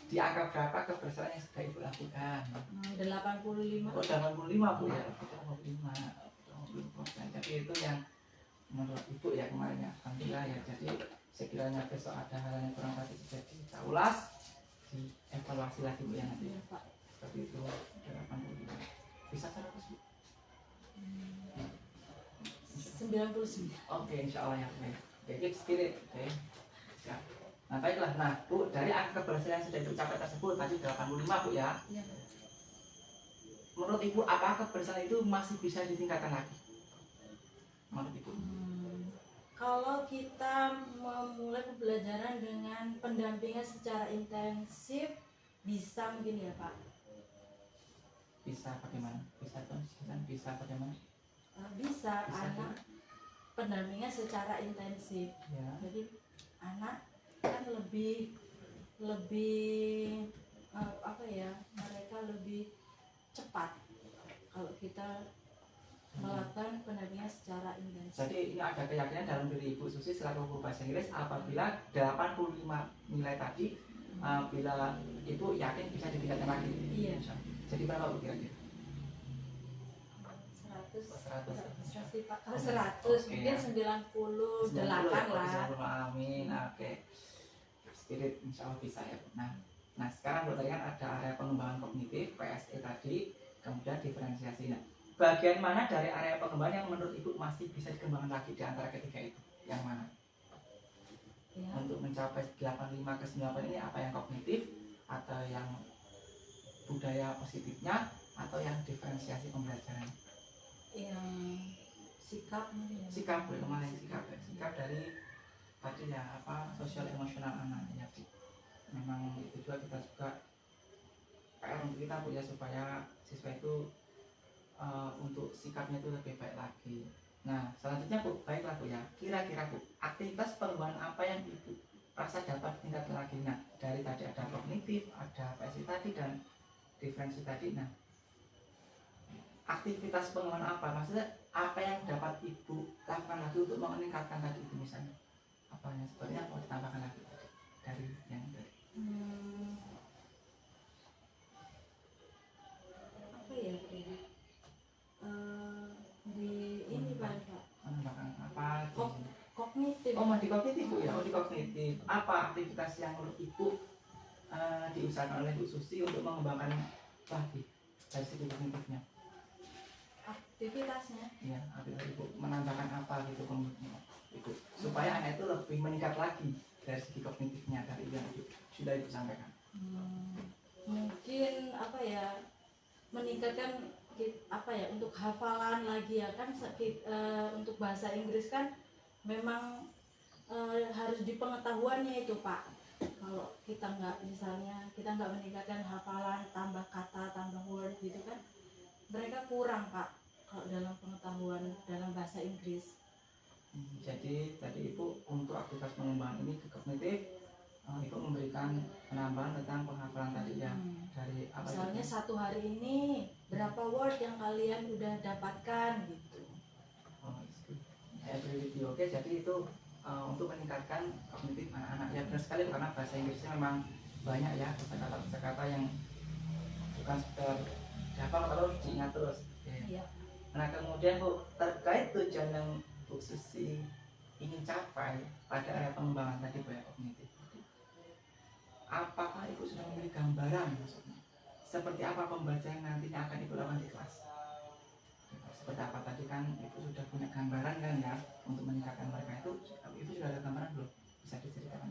di angka berapa keberhasilan yang sudah Ibu lakukan?
85.
Oh 85 Bu ya, 85%. Jadi itu yang menurut Ibu ya kemarin ya, alhamdulillah ya. Jadi sekiranya besok ada hal yang kurang tadi sudah kita ulas, dievaluasi lagi Bu ya nanti.
Iya Pak.
Seperti itu 85. Bisa 100 Bu?
99.
Oke, insya Allah ya. Oke, keep spirit. Oke. Siap. Nah baiklah, nah Bu, dari angka keberhasilan yang sudah Ibu capai tersebut tadi 85 Bu ya.
Iya.
Menurut Ibu apakah keberhasilan itu masih bisa ditingkatkan lagi? Menurut Ibu?
Kalau kita memulai pembelajaran dengan pendampingan secara intensif, bisa mungkin ya Pak.
Bisa bagaimana? Bisa konsisten, bisa bagaimana?
Bisa,
Bisa
anak pendampingan secara intensif.
Ya.
Jadi anak kan lebih apa ya, mereka lebih cepat kalau kita melakukan pendampingan secara intensif.
Jadi ini ada keyakinan dalam diri Ibu Susi selaku guru bahasa Inggris apabila 85 nilai tadi bila Ibu yakin bisa ditingkatkan lagi.
Iya.
Jadi berapa Bu kira-kira?
100
100.
Pak. Kalau 100 mungkin 98 lah.
Amin. Oke. Spirit insya Allah bisa ya. Nah sekarang Bu tadi kan ada area pengembangan kognitif PSE tadi, kemudian diferensiasi. Nah, bagian mana dari area pengembangan yang menurut Ibu masih bisa dikembangkan lagi di antara ketiga itu? Yang mana?
Ya.
Untuk mencapai 85 ke 90 ini apa yang kognitif atau yang budaya positifnya atau yang diferensiasi pembelajaran?
Yang sikap mungkin ya.
Sikap Bu, kemana sikap ya? Sikap dari tadi ya apa sosial emosional anak ya. Memang itu juga kita PR untuk kita Bu ya supaya siswa itu untuk sikapnya itu lebih baik lagi. Nah selanjutnya Bu, baiklah Bu ya, kira-kira Bu aktivitas pengembangan apa yang Ibu rasa dapat ditingkatkan lagi? Nah dari tadi ada kognitif, ada PSI tadi dan diferensi tadi. Nah aktivitas pengembangan apa? Maksudnya apa yang dapat Ibu lakukan lagi untuk meningkatkan tadi itu misalnya? Apanya sebenarnya mau ditambahkan lagi dari yang tadi?
Apa ya Pak? Di ini Pak.
Menambahkan apa?
Kognitif.
Oh, di kognitif Bu ya, di kognitif. Apa aktivitas yang menurut Ibu diusahakan oleh Bu Susi untuk mengembangkan lagi dari segi kognitifnya?
Aktivitasnya.
Ya, aktivitas Ibu menambahkan apa gitu kognitifnya Ibu supaya anak itu lebih meningkat lagi dari segi kognitifnya dari yang sudah Ibu sampaikan.
Mungkin apa ya, meningkatkan apa ya, untuk hafalan lagi ya kan, untuk bahasa Inggris kan memang harus di pengetahuannya itu Pak. Kalau kita nggak, misalnya kita nggak meningkatkan hafalan, tambah kata, tambah word gitu kan, mereka kurang Pak kalau dalam pengetahuan dalam bahasa Inggris.
Jadi tadi Ibu untuk aktivitas pengembangan ini ke kognitif, Ibu memberikan penambahan tentang penghafalan tadi ya dari apa?
Misalnya
itu?
satu hari ini berapa word yang kalian udah dapatkan gitu.
Oh, ability. Oke, jadi itu untuk meningkatkan kognitif anak-anak ya benar sekali karena bahasa Inggrisnya memang banyak ya kata-kata yang bukan sekedar dihafal atau diingat terus. Oke.
Iya.
Nah kemudian Bu terkait tujuan yang Bu Susi ingin capai pada area pengembangan tadi Bu ya kognitif. Apakah Ibu sudah memiliki gambaran maksudnya? Seperti apa pembelajaran yang nantinya akan Ibu lakukan di kelas? Seperti apa tadi kan Ibu sudah punya gambaran kan ya untuk meningkatkan mereka itu. Ibu sudah ada gambaran belum? Bisa diceritakan?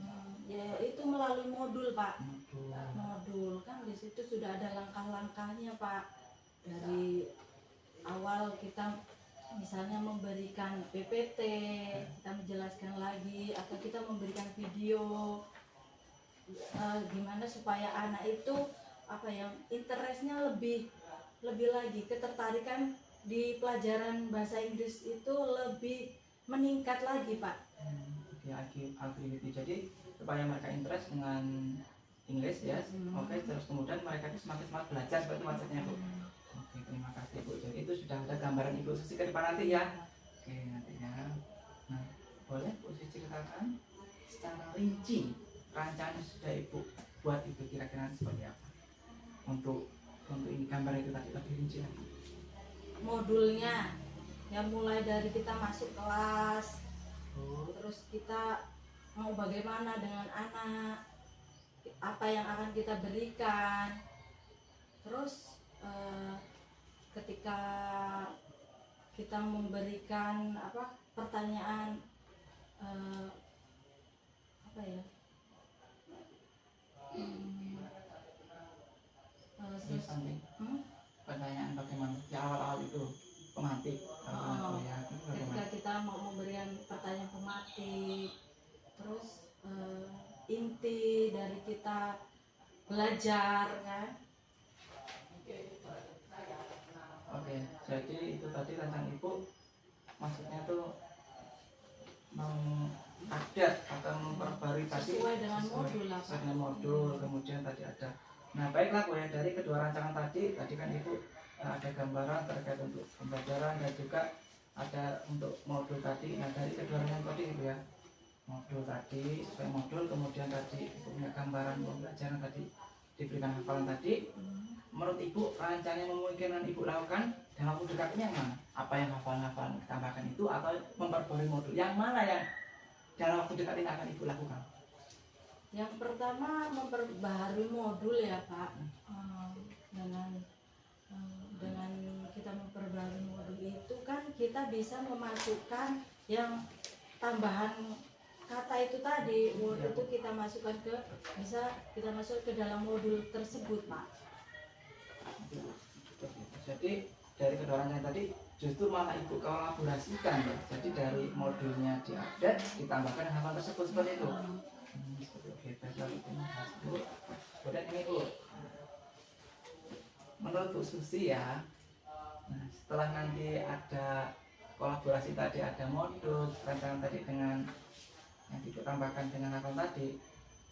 Ya itu melalui modul Pak.
Modul.
Modul kan di situ sudah ada langkah-langkahnya Pak. Dari awal kita misalnya memberikan PPT, kita menjelaskan lagi, atau kita memberikan video gimana supaya anak itu apa ya, interestnya lebih lagi, ketertarikan di pelajaran bahasa Inggris itu lebih meningkat lagi Pak.
Oke, activity. Jadi supaya mereka interest dengan Inggris ya. Oke, terus kemudian mereka itu semakin semangat belajar, seperti itu maksudnya Bu. Oke, terima kasih Bu. Jadi itu sudah ada gambaran Ibu Susi ke depan nanti ya. Oke, nantinya. Nah, boleh Bu Susi ceritakan secara rinci rancangan yang sudah Ibu buat itu kira-kira seperti apa? Untuk ini gambar itu tadi lebih rinci lagi.
Modulnya yang mulai dari kita masuk kelas, terus kita mau bagaimana dengan anak, apa yang akan kita berikan, terus ketika kita memberikan apa pertanyaan apa ya
Terus nanti pertanyaan bagaimana? Ya awal-awal itu pemantik.
ketika kita mau memberikan pertanyaan pematik, terus inti dari kita belajar kan.
Oke, jadi itu tadi rancangan Ibu maksudnya tuh mengupdate atau memperbarui tadi
Sesuai dengan modul lah, Pak.
sesuai dengan modul. Kemudian tadi ada. Nah baiklah Bu ya, dari kedua rancangan tadi kan Ibu ada gambaran terkait untuk pembelajaran dan juga ada untuk modul tadi. Nah dari kedua rancangan tadi Ibu ya, modul tadi sesuai modul, kemudian tadi Ibu punya gambaran pembelajaran tadi, diberikan hafalan tadi. Menurut Ibu rancangan yang memungkinkan Ibu lakukan dalam waktu dekat ini yang mana? Apa yang hafalan tambahkan itu atau memperbarui modul? Yang mana yang dalam waktu dekat ini akan Ibu lakukan?
Yang pertama memperbaharui modul ya Pak. Dengan kita memperbaharui modul itu kan kita bisa memasukkan yang tambahan kata itu tadi. Word itu kita masukkan bisa kita masuk ke dalam modul tersebut Pak.
Jadi dari kedua rancangan tadi justru malah Ibu kolaborasikan ya. Jadi dari modulnya diupdate ditambahkan hal tersebut seperti itu. Oke, baiklah itu Bu. Kemudian ini Bu, menurut Bu Susi ya, nah, setelah nanti ada kolaborasi tadi, ada modul rancangan tadi dengan yang ditambahkan dengan hafal tadi,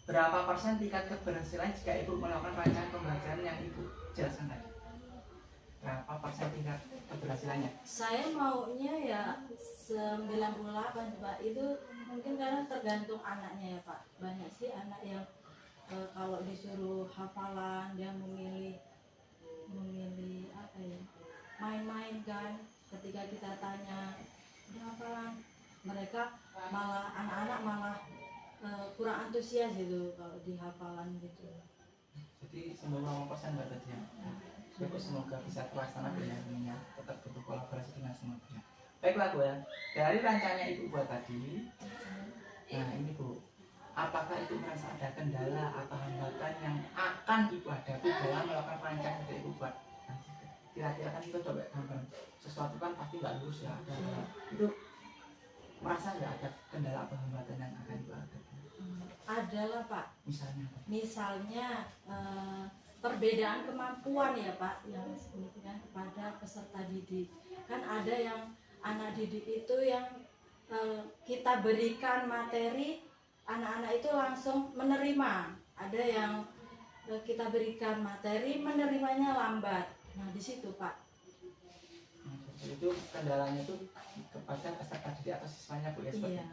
berapa persen tingkat keberhasilan jika Ibu melakukan rancangan pembelajaran yang Ibu jelaskan tadi? Berapa persen tingkat keberhasilannya?
Saya maunya ya 98 Pak. Itu mungkin karena tergantung anaknya ya Pak. Banyak sih anak yang kalau disuruh hafalan dia memilih apa ya, main-main kan. Ketika kita tanya udah hafalan, mereka malah anak-anak malah kurang antusias gitu kalau di hafalan gitu.
Jadi 98% Mbak tadi ya. Semoga bisa terlaksana ya, tetap butuh kolaborasi dengan semua pihak. Baiklah Bu ya, dari rancangannya Ibu buat tadi, nah ini Bu, apakah Ibu merasa ada kendala atau hambatan yang akan Ibu hadapi dalam melakukan rancangan yang Ibu buat? Nah, kira-kira kan itu coba gambar sesuatu kan pasti nggak lurus ya, itu merasa nggak ada kendala atau hambatan yang akan Ibu hadapi?
Adalah Pak. Misalnya perbedaan kemampuan ya Pak yang signifikan kepada peserta didik. Kan ada yang anak didik itu yang kita berikan materi, anak-anak itu langsung menerima. Ada yang kita berikan materi, menerimanya lambat. Nah di situ Pak.
Itu kendalanya itu kepada peserta didik atau siswanya Bu ya?
Iya.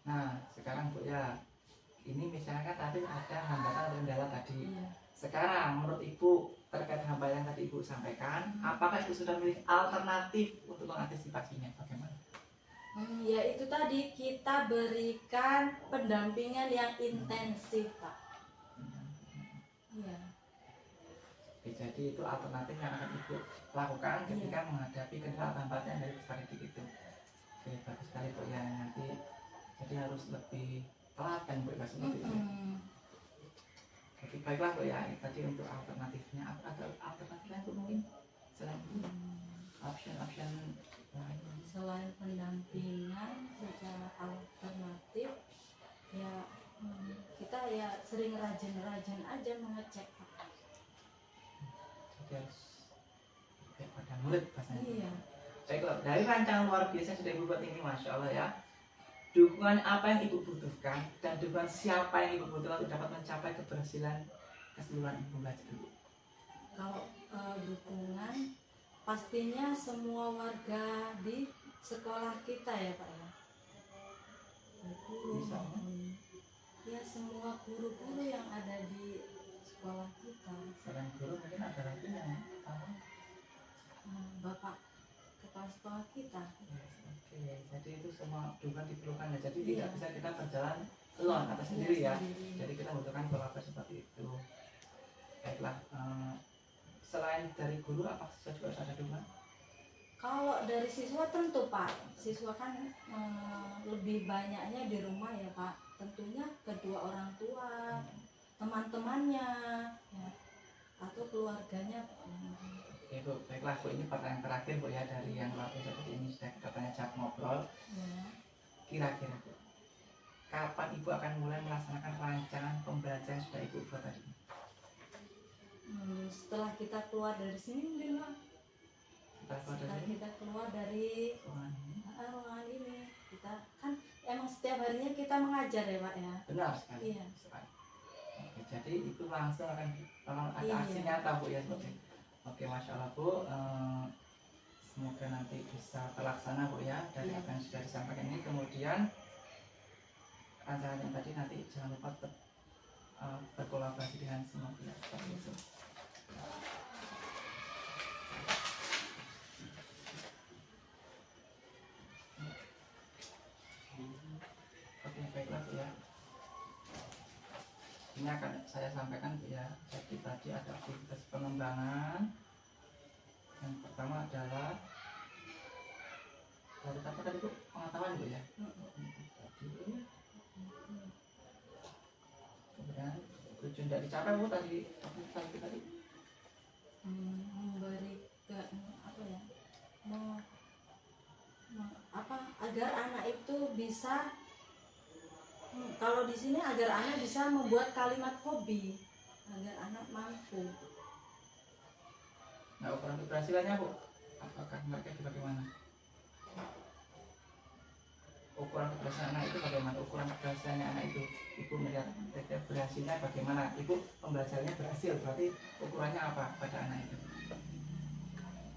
Nah sekarang Bu ya, ini misalnya tadi ada hambatan atau kendala tadi.
Iya.
Sekarang menurut Ibu terkait hambatan yang tadi Ibu sampaikan, apakah Ibu sudah memilih alternatif untuk mengantisipasinya? Bagaimana?
Ya itu tadi kita berikan pendampingan yang intensif Pak. Iya.
Oke, jadi itu alternatif yang akan Ibu lakukan ketika menghadapi kendala atau hambatan dari peserta didik itu. Oke, bagus sekali Bu ya. Nanti Jadi harus lebih telaten Bu ya seperti itu.
Mm-mm.
Oke, baiklah Bu ya. Tadi untuk alternatifnya, ada alternatifnya Bu mungkin selain itu option lain.
Selain pendampingan secara alternatif ya kita ya sering rajin-rajin aja mengecek Pak.
Jadi harus kayak pada murid bahasanya.
Iya.
Baiklah, dari rancangan luar biasa sudah Ibu buat ini, Masya Allah ya. Dukungan apa yang Ibu butuhkan dan dukungan siapa yang Ibu butuhkan untuk dapat mencapai keberhasilan keseluruhan Ibu belajar Ibu.
Kalau dukungan pastinya semua warga di sekolah kita ya Pak ya. Guru
Misalnya?
ya semua guru-guru yang ada di sekolah kita.
Selain guru mungkin ada lagi yang tahu.
Bapak kepala sekolah kita.
Oke, jadi itu semua dukungan diperlukan ya. Jadi
Iya.
tidak bisa kita berjalan alone atas sendiri ya.
Sendiri.
Jadi kita membutuhkan kolaborasi seperti itu. Baiklah, selain dari guru apa saja juga harus ada dukungan?
Kalau dari siswa tentu Pak, siswa kan lebih banyaknya di rumah ya Pak. Tentunya kedua orang tua, teman-temannya, ya, atau keluarganya.
Oke Bu, baiklah Bu, ini pertanyaan terakhir Bu ya dari yang luar biasa tadi ini sudah kita tanya jawab ngobrol.
Ya.
Kira-kira Bu, kapan Ibu akan mulai melaksanakan rancangan pembelajaran yang sudah Ibu buat tadi?
Setelah kita keluar dari sini mungkin Pak.
Setelah
Setelah
dari
kita keluar dari
ruangan ini.
ruangan ini, kita kan emang setiap harinya kita mengajar ya Pak ya.
Benar sekali.
Iya.
Sekali. Oke, jadi itu langsung akan ada
Iya.
aksi nyata Bu ya seperti itu. Oke, Masya Allah Bu, semoga nanti bisa terlaksana Bu ya dari
Iya.
apa yang sudah disampaikan ini. Kemudian rancangan yang tadi nanti jangan lupa tetap berkolaborasi dengan semua pihak seperti itu. Oke, baiklah Bu ya. Ini akan saya sampaikan Bu ya. Jadi tadi ada aktivitas pengembangan. Yang pertama adalah dari apa tadi Bu? Pengetahuan Bu ya. Tadi. Kemudian tujuan dari dicapai Bu tadi tadi.
Memberikan apa ya? Agar anak itu bisa kalau di sini agar anak bisa membuat kalimat hobi, agar anak mampu.
Nah, ukuran keberhasilannya Bu, apakah mereka itu bagaimana? Ukuran keberhasilan anak itu bagaimana? Ukuran keberhasilannya anak itu, Ibu melihat mereka berhasilnya bagaimana? Ibu pembelajarannya berhasil, berarti ukurannya apa pada anak itu?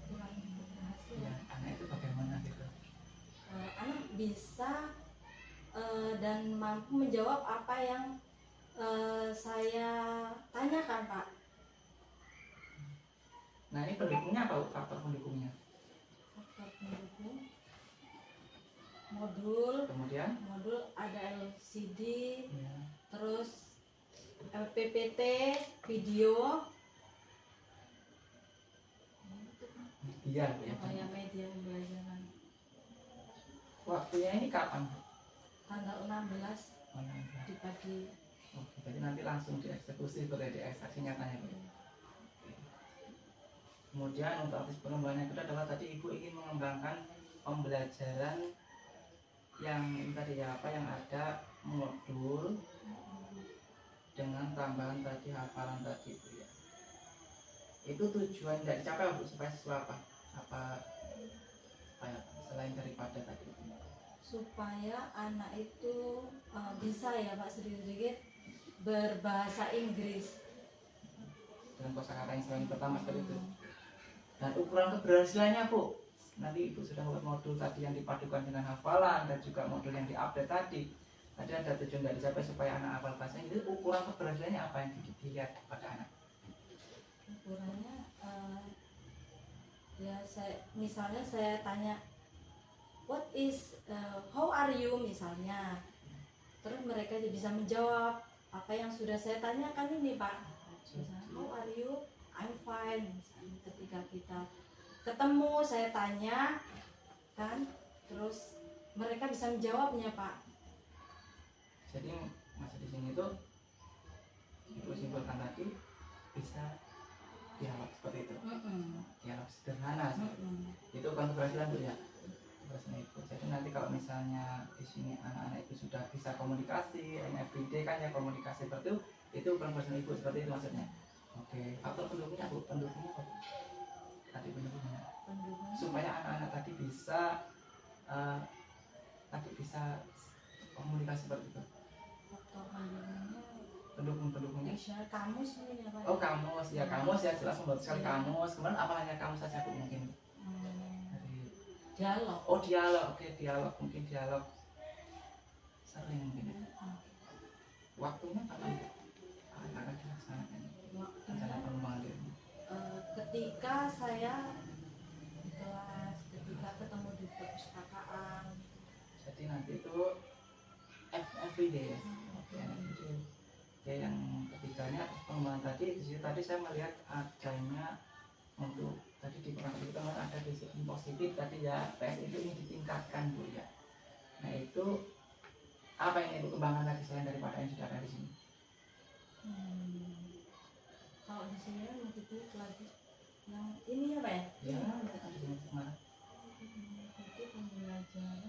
Kurang berhasil.
Ya, anak itu bagaimana gitu?
Anak bisa dan mampu menjawab apa yang saya tanyakan Pak.
Nah, ini pendukungnya apa Bu? Faktor pendukungnya?
Faktor pendukung modul
Kemudian?
ada LCD,
Ya.
terus PPT, video,
Iya Bu ya.
kayak media pembelajaran.
Waktunya ini kapan Bu?
Tanggal 16
Oh, nanti.
di pagi.
Oke, jadi nanti langsung dieksekusi sebagai dieksekusi nyatanya Bu. Kemudian untuk aktivitas pengembangan yang kedua adalah tadi Ibu ingin mengembangkan pembelajaran yang ini tadi ya apa yang ada modul dengan tambahan tadi hafalan tadi Bu ya. Itu tujuan tidak dicapai Bu supaya siswa apa? Apa ya, selain daripada tadi
Supaya anak itu bisa ya Pak sedikit-sedikit berbahasa Inggris.
dengan kosakata yang selain pertama seperti itu. Dan ukuran keberhasilannya Bu, nanti Ibu sudah buat modul tadi yang dipadukan dengan hafalan dan juga modul yang diupdate tadi. Tadi ada tujuan tidak dicapai supaya anak hafal bahasa Inggris. Ukuran keberhasilannya apa yang dilihat pada anak?
Ukurannya ya misalnya saya tanya what is how are you misalnya, terus mereka bisa menjawab apa yang sudah saya tanyakan ini Pak. Misalnya, how are you, I'm fine. Misalnya, ketika kita ketemu saya tanya kan, terus mereka bisa menjawabnya Pak.
Jadi masih di sini tuh ibu simpulkan tadi bisa dialog seperti itu, dialog sederhana sih. Itu bukan keberhasilan Bu ya, keberhasilan ibu. Jadi nanti kalau misalnya di sini anak-anak itu sudah bisa komunikasi, and everyday kan ya komunikasi seperti itu bukan keberhasilan ibu, seperti itu maksudnya. Oke, faktor pendukungnya Bu, pendukungnya apa? Tadi pendukungnya supaya anak-anak tadi bisa komunikasi seperti itu.
Faktor pendukungnya
Pendukungnya.
kamus ini ya Pak.
Oh kamus ya, kamus ya jelas membantu sekali kamus. Kemudian apa hanya kamus saja Bu mungkin? Dari
Dialog.
oh dialog, oke dialog, mungkin dialog sering mungkin ya. Waktunya kapan Bu? Akan dilaksanakan rencana pengembangan diri.
Ketika saya di kelas, ketika ketemu di perpustakaan.
Jadi nanti itu everyday ya. Oke, everyday. Ya yang ketiganya pengembangan tadi di situ tadi saya melihat adanya untuk tadi di program itu ada disiplin positif tadi ya, PS itu ini ditingkatkan Bu ya. Nah itu apa yang Ibu kembangkan lagi selain daripada yang sudah ada di sini?
Kalau di sini begitu lagi yang ini ya Pak ya?
Ya, ada di sini kemarin.
Itu pembelajaran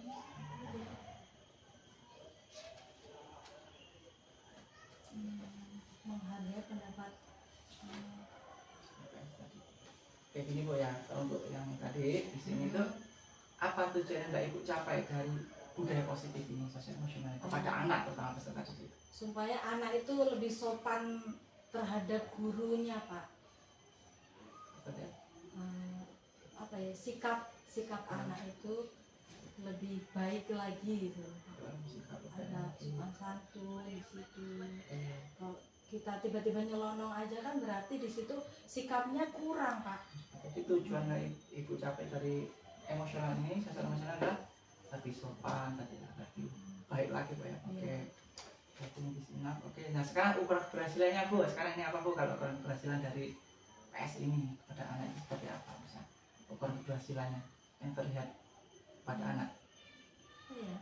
menghargai pendapat.
Kayak gini Bu ya, untuk yang tadi di sini tuh apa tujuan yang Mbak Ibu capai dari budaya positif ini sosial emosional kepada anak terutama peserta didik?
Supaya anak itu lebih sopan terhadap gurunya Pak.
Betul ya?
Apa ya, sikap anak itu lebih baik lagi gitu. Ada sopan santun di situ. Kalau kita tiba-tiba nyelonong aja kan berarti di situ sikapnya kurang Pak.
Jadi tujuan yang Ibu capai dari emosional ini, sosial emosional adalah lebih sopan, lebih baik lagi Pak ya. Oke. Berarti ini disinap. Oke. Nah sekarang ukuran keberhasilannya Bu. Sekarang ini apa Bu kalau ukuran keberhasilan dari PS ini pada anak itu seperti apa? Bisa ukuran keberhasilannya yang terlihat pada anak.
Iya.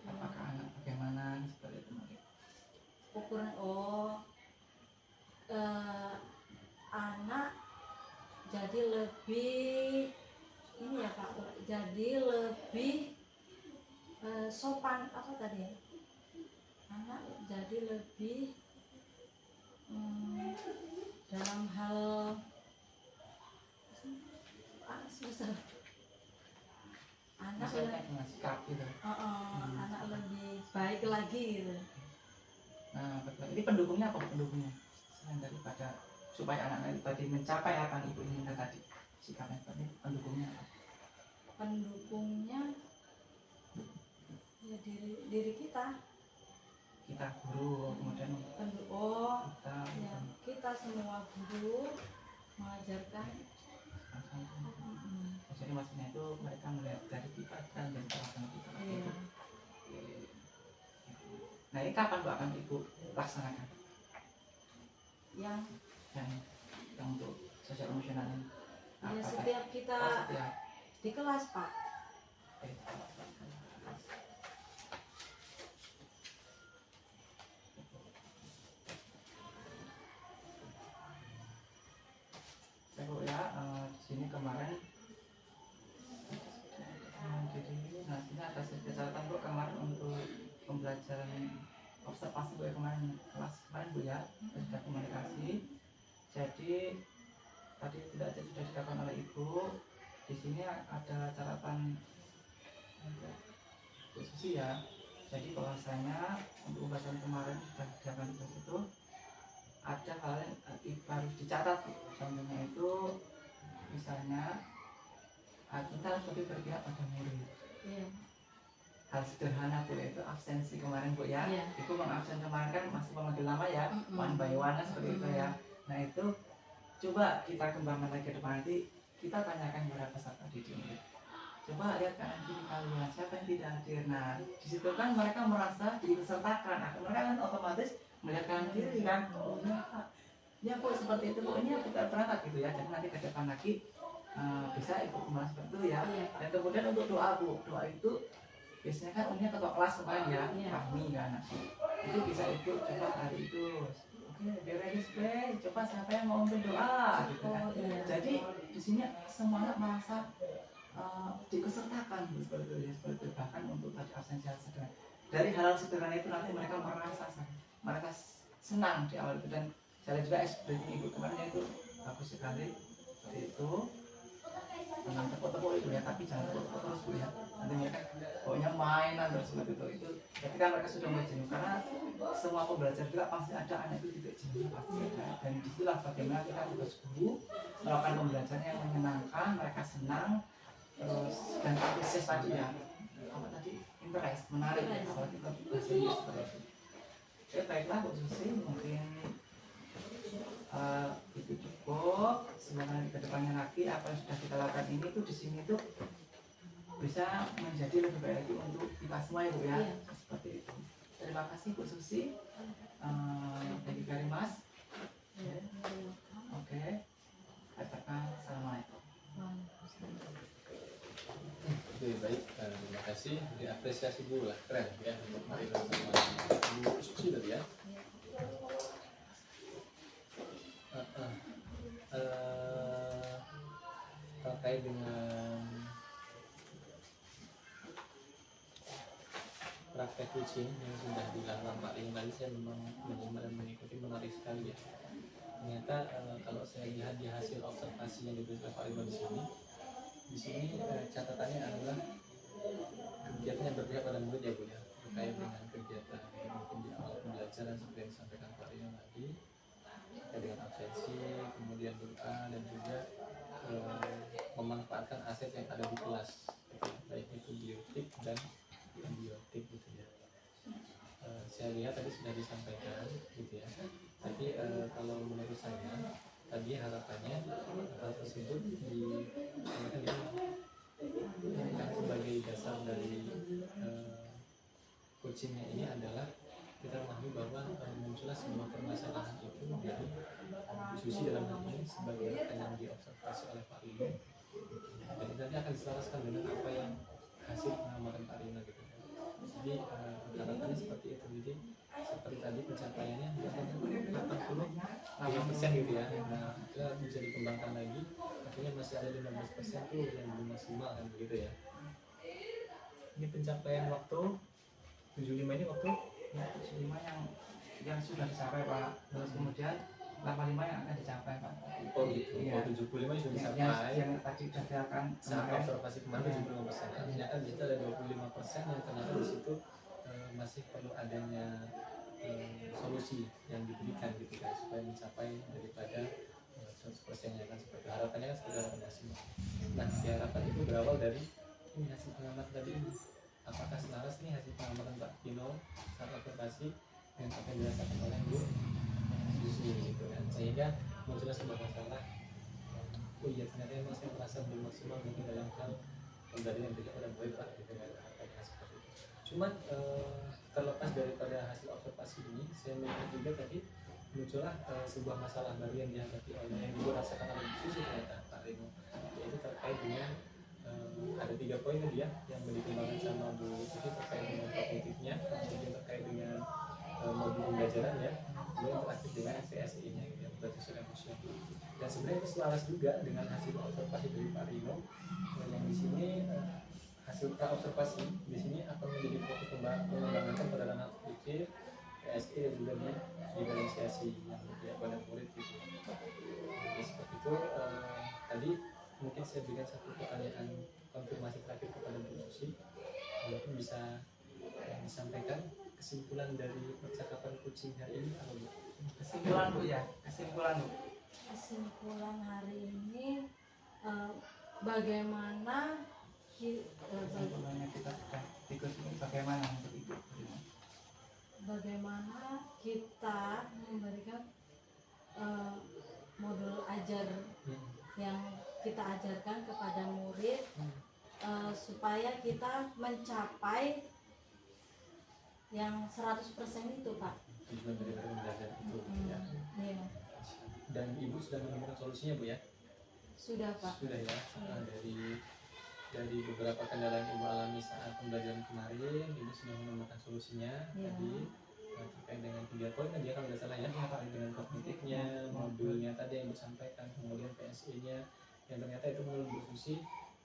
Apakah anak bagaimana seperti itu mungkin?
Ukuran anak jadi lebih ini ya Pak, jadi lebih sopan apa tadi ya? Anak jadi lebih dalam hal susah. Anak
Maksudnya dengan sikap gitu.
anak lebih baik lagi gitu.
Nah, betul. Ini pendukungnya apa pendukungnya? Selain daripada supaya anak-anak itu tadi mencapai apa yang Ibu inginkan tadi, sikapnya seperti pendukungnya apa?
Pendukungnya ya diri kita.
Kita guru, kemudian kita
Ya kita semua guru mengajarkan.
Jadi maksudnya itu mereka melihat dari kita dan perlakuan kita.
Iya.
Nah ini kapan Bu akan Ibu laksanakan?
Yang
untuk sosial emosional ini?
ya setiap kita
Setiap.
di kelas Pak.
Bu ya, di sini kemarin jadi nah ini ada catatan Bu kemarin untuk pembelajaran observasi Bu ya kemarin kelas kemarin Bu ya sudah komunikasi. Jadi tadi tidak sudah dikatakan oleh Ibu di sini ada catatan khusus ya. Jadi bahwasanya untuk pembahasan kemarin sudah dilakukan di situ ada hal yang harus dicatat. Contohnya itu misalnya kita harus lebih berpihak pada murid.
Iya.
Hal sederhana Bu yaitu absensi kemarin Bu ya.
Iya.
Itu mengabsen kemarin kan masih memanggil lama ya, one by one seperti itu ya. Nah itu coba kita kembangkan lagi ke depan nanti kita tanyakan kepada peserta didik murid. Coba lihat kanan kiri kalian siapa yang tidak hadir. Nah di situ kan mereka merasa dipesertakan. Nah, mereka kan otomatis melihat kanan kiri kan. Oh ya kok seperti itu Bu, ini kita berangkat gitu ya. Jadi nanti ke depan lagi bisa ikut kembali seperti itu ya. Dan kemudian untuk doa Bu, doa itu biasanya kan umumnya ketua kelas kemarin ya,
Iya.
Fahmi kan, itu bisa ikut coba hari itu. Oke, beres coba siapa yang mau berdoa gitu kan.
Oh, iya.
Jadi di sini semuanya merasa dikesertakan seperti itu ya, seperti itu. Bahkan untuk tadi absensi sederhana, dari hal sederhana itu nanti mereka mereka senang di awal itu. Dan saya juga briefing ibu kemarin itu bagus sekali seperti itu. Jangan tepuk-tepuk itu ya, tapi jangan tepuk-tepuk terus bu ya, nanti mereka pokoknya mainan terus seperti itu ketika mereka sudah mulai jenuh, karena semua pembelajar juga pasti ada anak itu titik jenuh pasti ada. Dan disitulah bagaimana kita tugas guru melakukan pembelajaran yang menyenangkan, mereka senang terus dan antusias tadi ya, apa tadi, interest, menarik ya, kalau kita bahasa Inggris seperti itu. Oke, baiklah Bu Susi, mungkin itu cukup. Semoga nanti kedepannya lagi apa yang sudah kita lakukan ini tuh di sini tuh bisa menjadi lebih baik lagi untuk kita semua ya Bu ya.
Iya.
Seperti itu. Terima kasih Bu Susi. Thank you very much. Oke. Katakan assalamualaikum.
Oke, baik, terima kasih, diapresiasi dulu lah, keren ya untuk Marina sama Bu Susi tadi ya. Terkait dengan praktek kucing yang sudah dilakukan Pak Ling tadi, saya memang menyimak dan mengikuti, menarik sekali ya. Ternyata kalau saya lihat di hasil observasi yang diberikan Pak Ling di sini catatannya adalah kegiatan yang berpihak pada murid ya Bu ya, terkait dengan kegiatan mungkin di awal pembelajaran seperti yang disampaikan Pak Ling tadi, terkait dengan absensi, kemudian doa, dan juga memanfaatkan aset yang ada di kelas gitu ya, baik itu biotik dan ambiotik gitu ya. Saya lihat tadi sudah disampaikan gitu ya, tapi kalau menurut saya tadi harapannya hal tersebut dijadikan sebagai dasar dari coachingnya ini adalah kita memahami bahwa muncullah sebuah permasalahan itu dari diskusi dalam hal ini sebagai rekan yang diobservasi oleh Pak Rino, dan nanti akan diselaraskan dengan apa yang hasil pengamatan Pak Rino gitu. Jadi harapannya seperti itu. Jadi seperti tadi pencapaiannya 85% gitu ya. Nah, itu bisa dikembangkan lagi. Artinya masih ada 15% tuh yang belum maksimal kan begitu ya. Ini pencapaian waktu 75 ini waktu
75 yang sudah dicapai Pak, terus kemudian 85 yang akan dicapai Pak.
oh gitu.
Iya.
Oh 75 sudah dicapai.
Yang tadi sudah dilakukan
Saat
kemarin.
observasi kemarin 75%. Ternyata di situ ada 25% yang ternyata di situ masih perlu adanya solusi yang diberikan gitu kan, supaya mencapai daripada 100% nya kan, seperti harapannya kan seperti harapan maksimal. Nah, diharapkan itu berawal dari ini hasil pengamatan tadi ini. Apakah selaras nih hasil pengamatan Pak Tino saat observasi dengan apa yang dirasakan oleh Bu Susi gitu kan, sehingga muncullah sebuah masalah. Oh iya, ternyata memang saya merasa belum maksimal mungkin dalam hal pembelajaran yang berikan pada murid Pak gitu kan, harapannya seperti itu. Cuman terlepas daripada hasil observasi ini, saya melihat juga tadi muncullah sebuah masalah baru yang dihadapi oleh yang dirasakan oleh Bu Susi ternyata Pak Rino, yaitu terkait dengan ada 3 poin tadi ya yang dikembangkan sama Bu Susi terkait dengan kognitifnya, kemudian terkait dengan modul pembelajaran ya, kemudian terakhir dengan SPSI nya gitu ya, berarti sudah emosional. Dan sebenarnya itu selaras juga dengan hasil observasi dari Pak Rino yang di sini hasil observasi di sini akan menjadi fokus pengembangan pada ranah kognitif, PSI dan juga diferensiasi yang pada murid gitu. Jadi seperti itu tadi mungkin saya berikan satu pertanyaan konfirmasi terakhir kepada Bu Susi, mungkin bisa disampaikan kesimpulan dari percakapan kucing hari ini apa Bu?
Kesimpulan Bu ya, kesimpulan Bu.
Kesimpulan hari ini bagaimana
Kesimpulannya kita sudah ikut ini bagaimana untuk Ibu?
bagaimana kita memberikan modul ajar yang kita ajarkan kepada murid supaya kita mencapai yang 100% itu Pak.
Tujuan dari pembelajaran itu ya.
Iya.
Dan Ibu sudah menemukan solusinya Bu ya?
Sudah Pak.
Sudah ya. Dari dari beberapa kendala yang Ibu alami saat pembelajaran kemarin, Ibu sudah menemukan solusinya tadi terkait dengan 3 poin tadi kalau tidak salah ya, terkait dengan kognitifnya, modulnya tadi yang disampaikan, kemudian PSE-nya yang ternyata itu menurut Bu Susi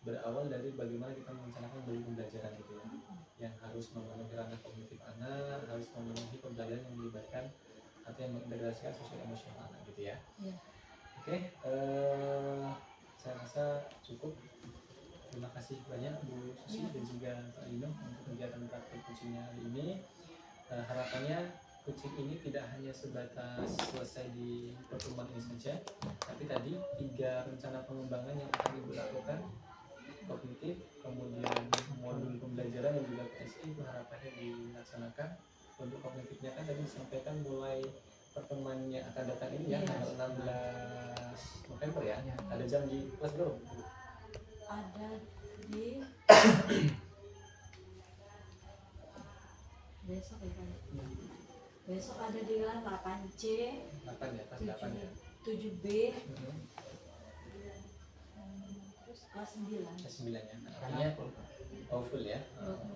berawal dari bagaimana kita merencanakan pembelajaran gitu ya, yang harus memenuhi ranah kognitif anak, harus memenuhi pembelajaran yang melibatkan atau yang mengintegrasikan sosial emosional anak gitu ya. Oke, saya rasa cukup. Terima kasih banyak Bu Susi dan juga Pak Lino untuk kegiatan praktik kucingnya hari ini. Harapannya kucing ini tidak hanya sebatas selesai di pertemuan ini saja, tapi tadi 3 rencana pengembangan yang akan Ibu lakukan, kognitif, kemudian modul pembelajaran dan juga PSI, itu harapannya dilaksanakan. Untuk kognitifnya kan tadi disampaikan mulai pertemuan yang akan datang ini ya, tanggal 16 November ya. Ada jam di kelas berapa?
Ada di besok ya kan? Besok ada di kelas 8C,
8 ya, kelas 8 ya.
7B, terus kelas 9.
Kelas 9 ya. Artinya full ya.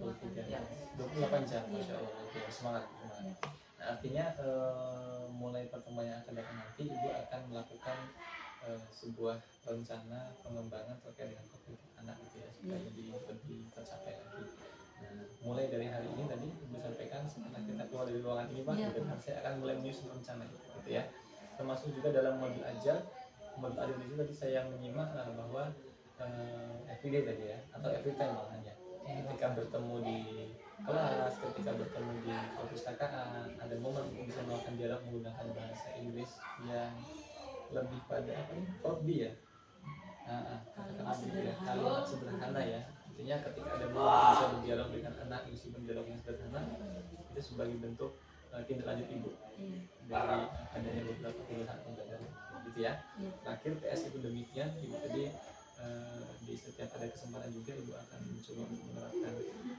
Full 3. 28 jam, Masya Allah. Oke, semangat. Nah, artinya mulai pertemuan yang akan datang nanti Ibu akan melakukan sebuah rencana pengembangan terkait dengan kognitif anak gitu ya, supaya lebih tercapai lagi. Nah, mulai dari hari ini tadi Ibu sampaikan setelah kita keluar dari ruangan ini Pak, saya akan mulai menyusun rencana gitu ya. Termasuk juga dalam modul ajar itu tadi saya menyimak bahwa everyday tadi ya, atau every time malahnya. Ketika bertemu di kelas, ketika bertemu di perpustakaan, ada momen untuk bisa melakukan dialog menggunakan bahasa Inggris yang lebih pada apa nih? Hobi ya. Kalimat sederhana ya. Artinya ketika ada momen bisa berdialog dengan anak, isi dialog yang sederhana, itu sebagai bentuk tindak lanjut Ibu dari adanya beberapa pilihan pembelajaran gitu ya. Terakhir PS itu demikian, Ibu tadi di setiap ada kesempatan juga Ibu akan mencoba untuk menerapkan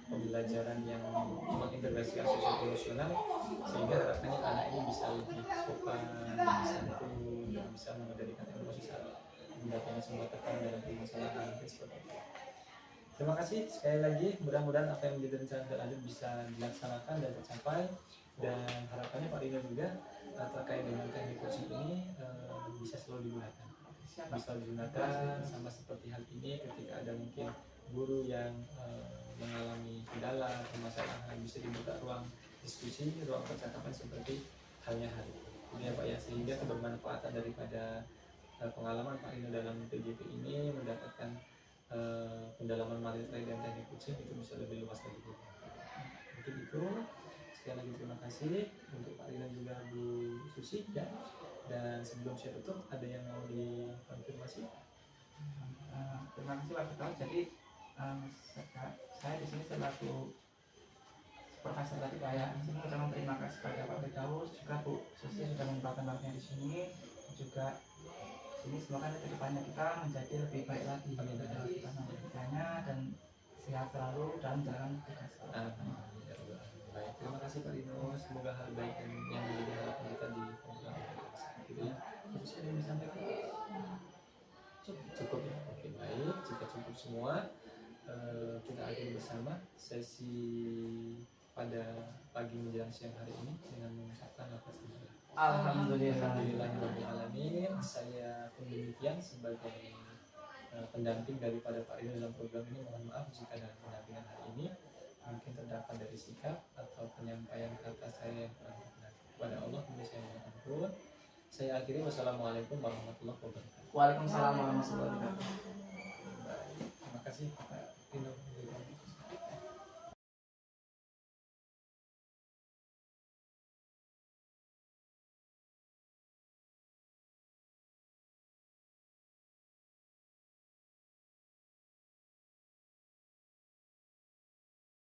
pembelajaran yang mengintegrasikan sosial emosional sehingga harapannya anak ini bisa lebih sopan, bisa santun, bisa mengendalikan emosi saat mendapatkan sebuah tekanan dalam permasalahan seperti itu. Terima kasih sekali lagi, mudah-mudahan apa yang menjadi rencana lanjut bisa dilaksanakan dan tercapai, dan harapannya Pak Rino juga terkait dengan teknik coaching ini bisa selalu digunakan. Bisa digunakan sama seperti hal ini ketika ada mungkin guru yang mengalami kendala, permasalahan, bisa dibuka ruang diskusi, ruang percakapan seperti halnya hari ini ya Pak ya, sehingga kebermanfaatan daripada pengalaman Pak Rino dalam PJP ini mendapatkan pendalaman materi dan teknik coaching itu bisa lebih luas lagi. Mungkin itu. Sekali lagi terima kasih untuk Pak Rino juga Bu Susi ya. Dan sebelum saya tutup, ada yang mau dikonfirmasi?
Terima kasih Pak Ketua. Jadi saya di sini selaku supervisor tadi Pak ya. Saya ucapkan terima kasih kepada Pak Firdaus juga Bu Susi yang sudah menyempatkan waktunya di sini. Juga ini semoga kedepannya kita menjadi lebih baik lagi dalam kita dan sehat selalu dalam jalan tugas.
Baik, terima kasih Pak Rino. Semoga hal baik yang menjadi harapan kita di program gitu ya. Terus ada yang disampaikan? Cukup ya. Oke, baik. Jika cukup semua, kita akhiri bersama sesi pada pagi menjelang siang hari ini dengan mengucapkan lafaz Alhamdulillahirrahmanirrahim. Saya pun demikian sebagai pendamping daripada Pak Rino dalam program ini. Mohon maaf jika dalam pendampingan hari ini mungkin terdapat dari sikap atau penyampaian kata saya yang kurang benar. Kepada Allah saya mohon ampun. Saya akhiri, wassalamualaikum warahmatullahi wabarakatuh.
Waalaikumsalam warahmatullahi wabarakatuh.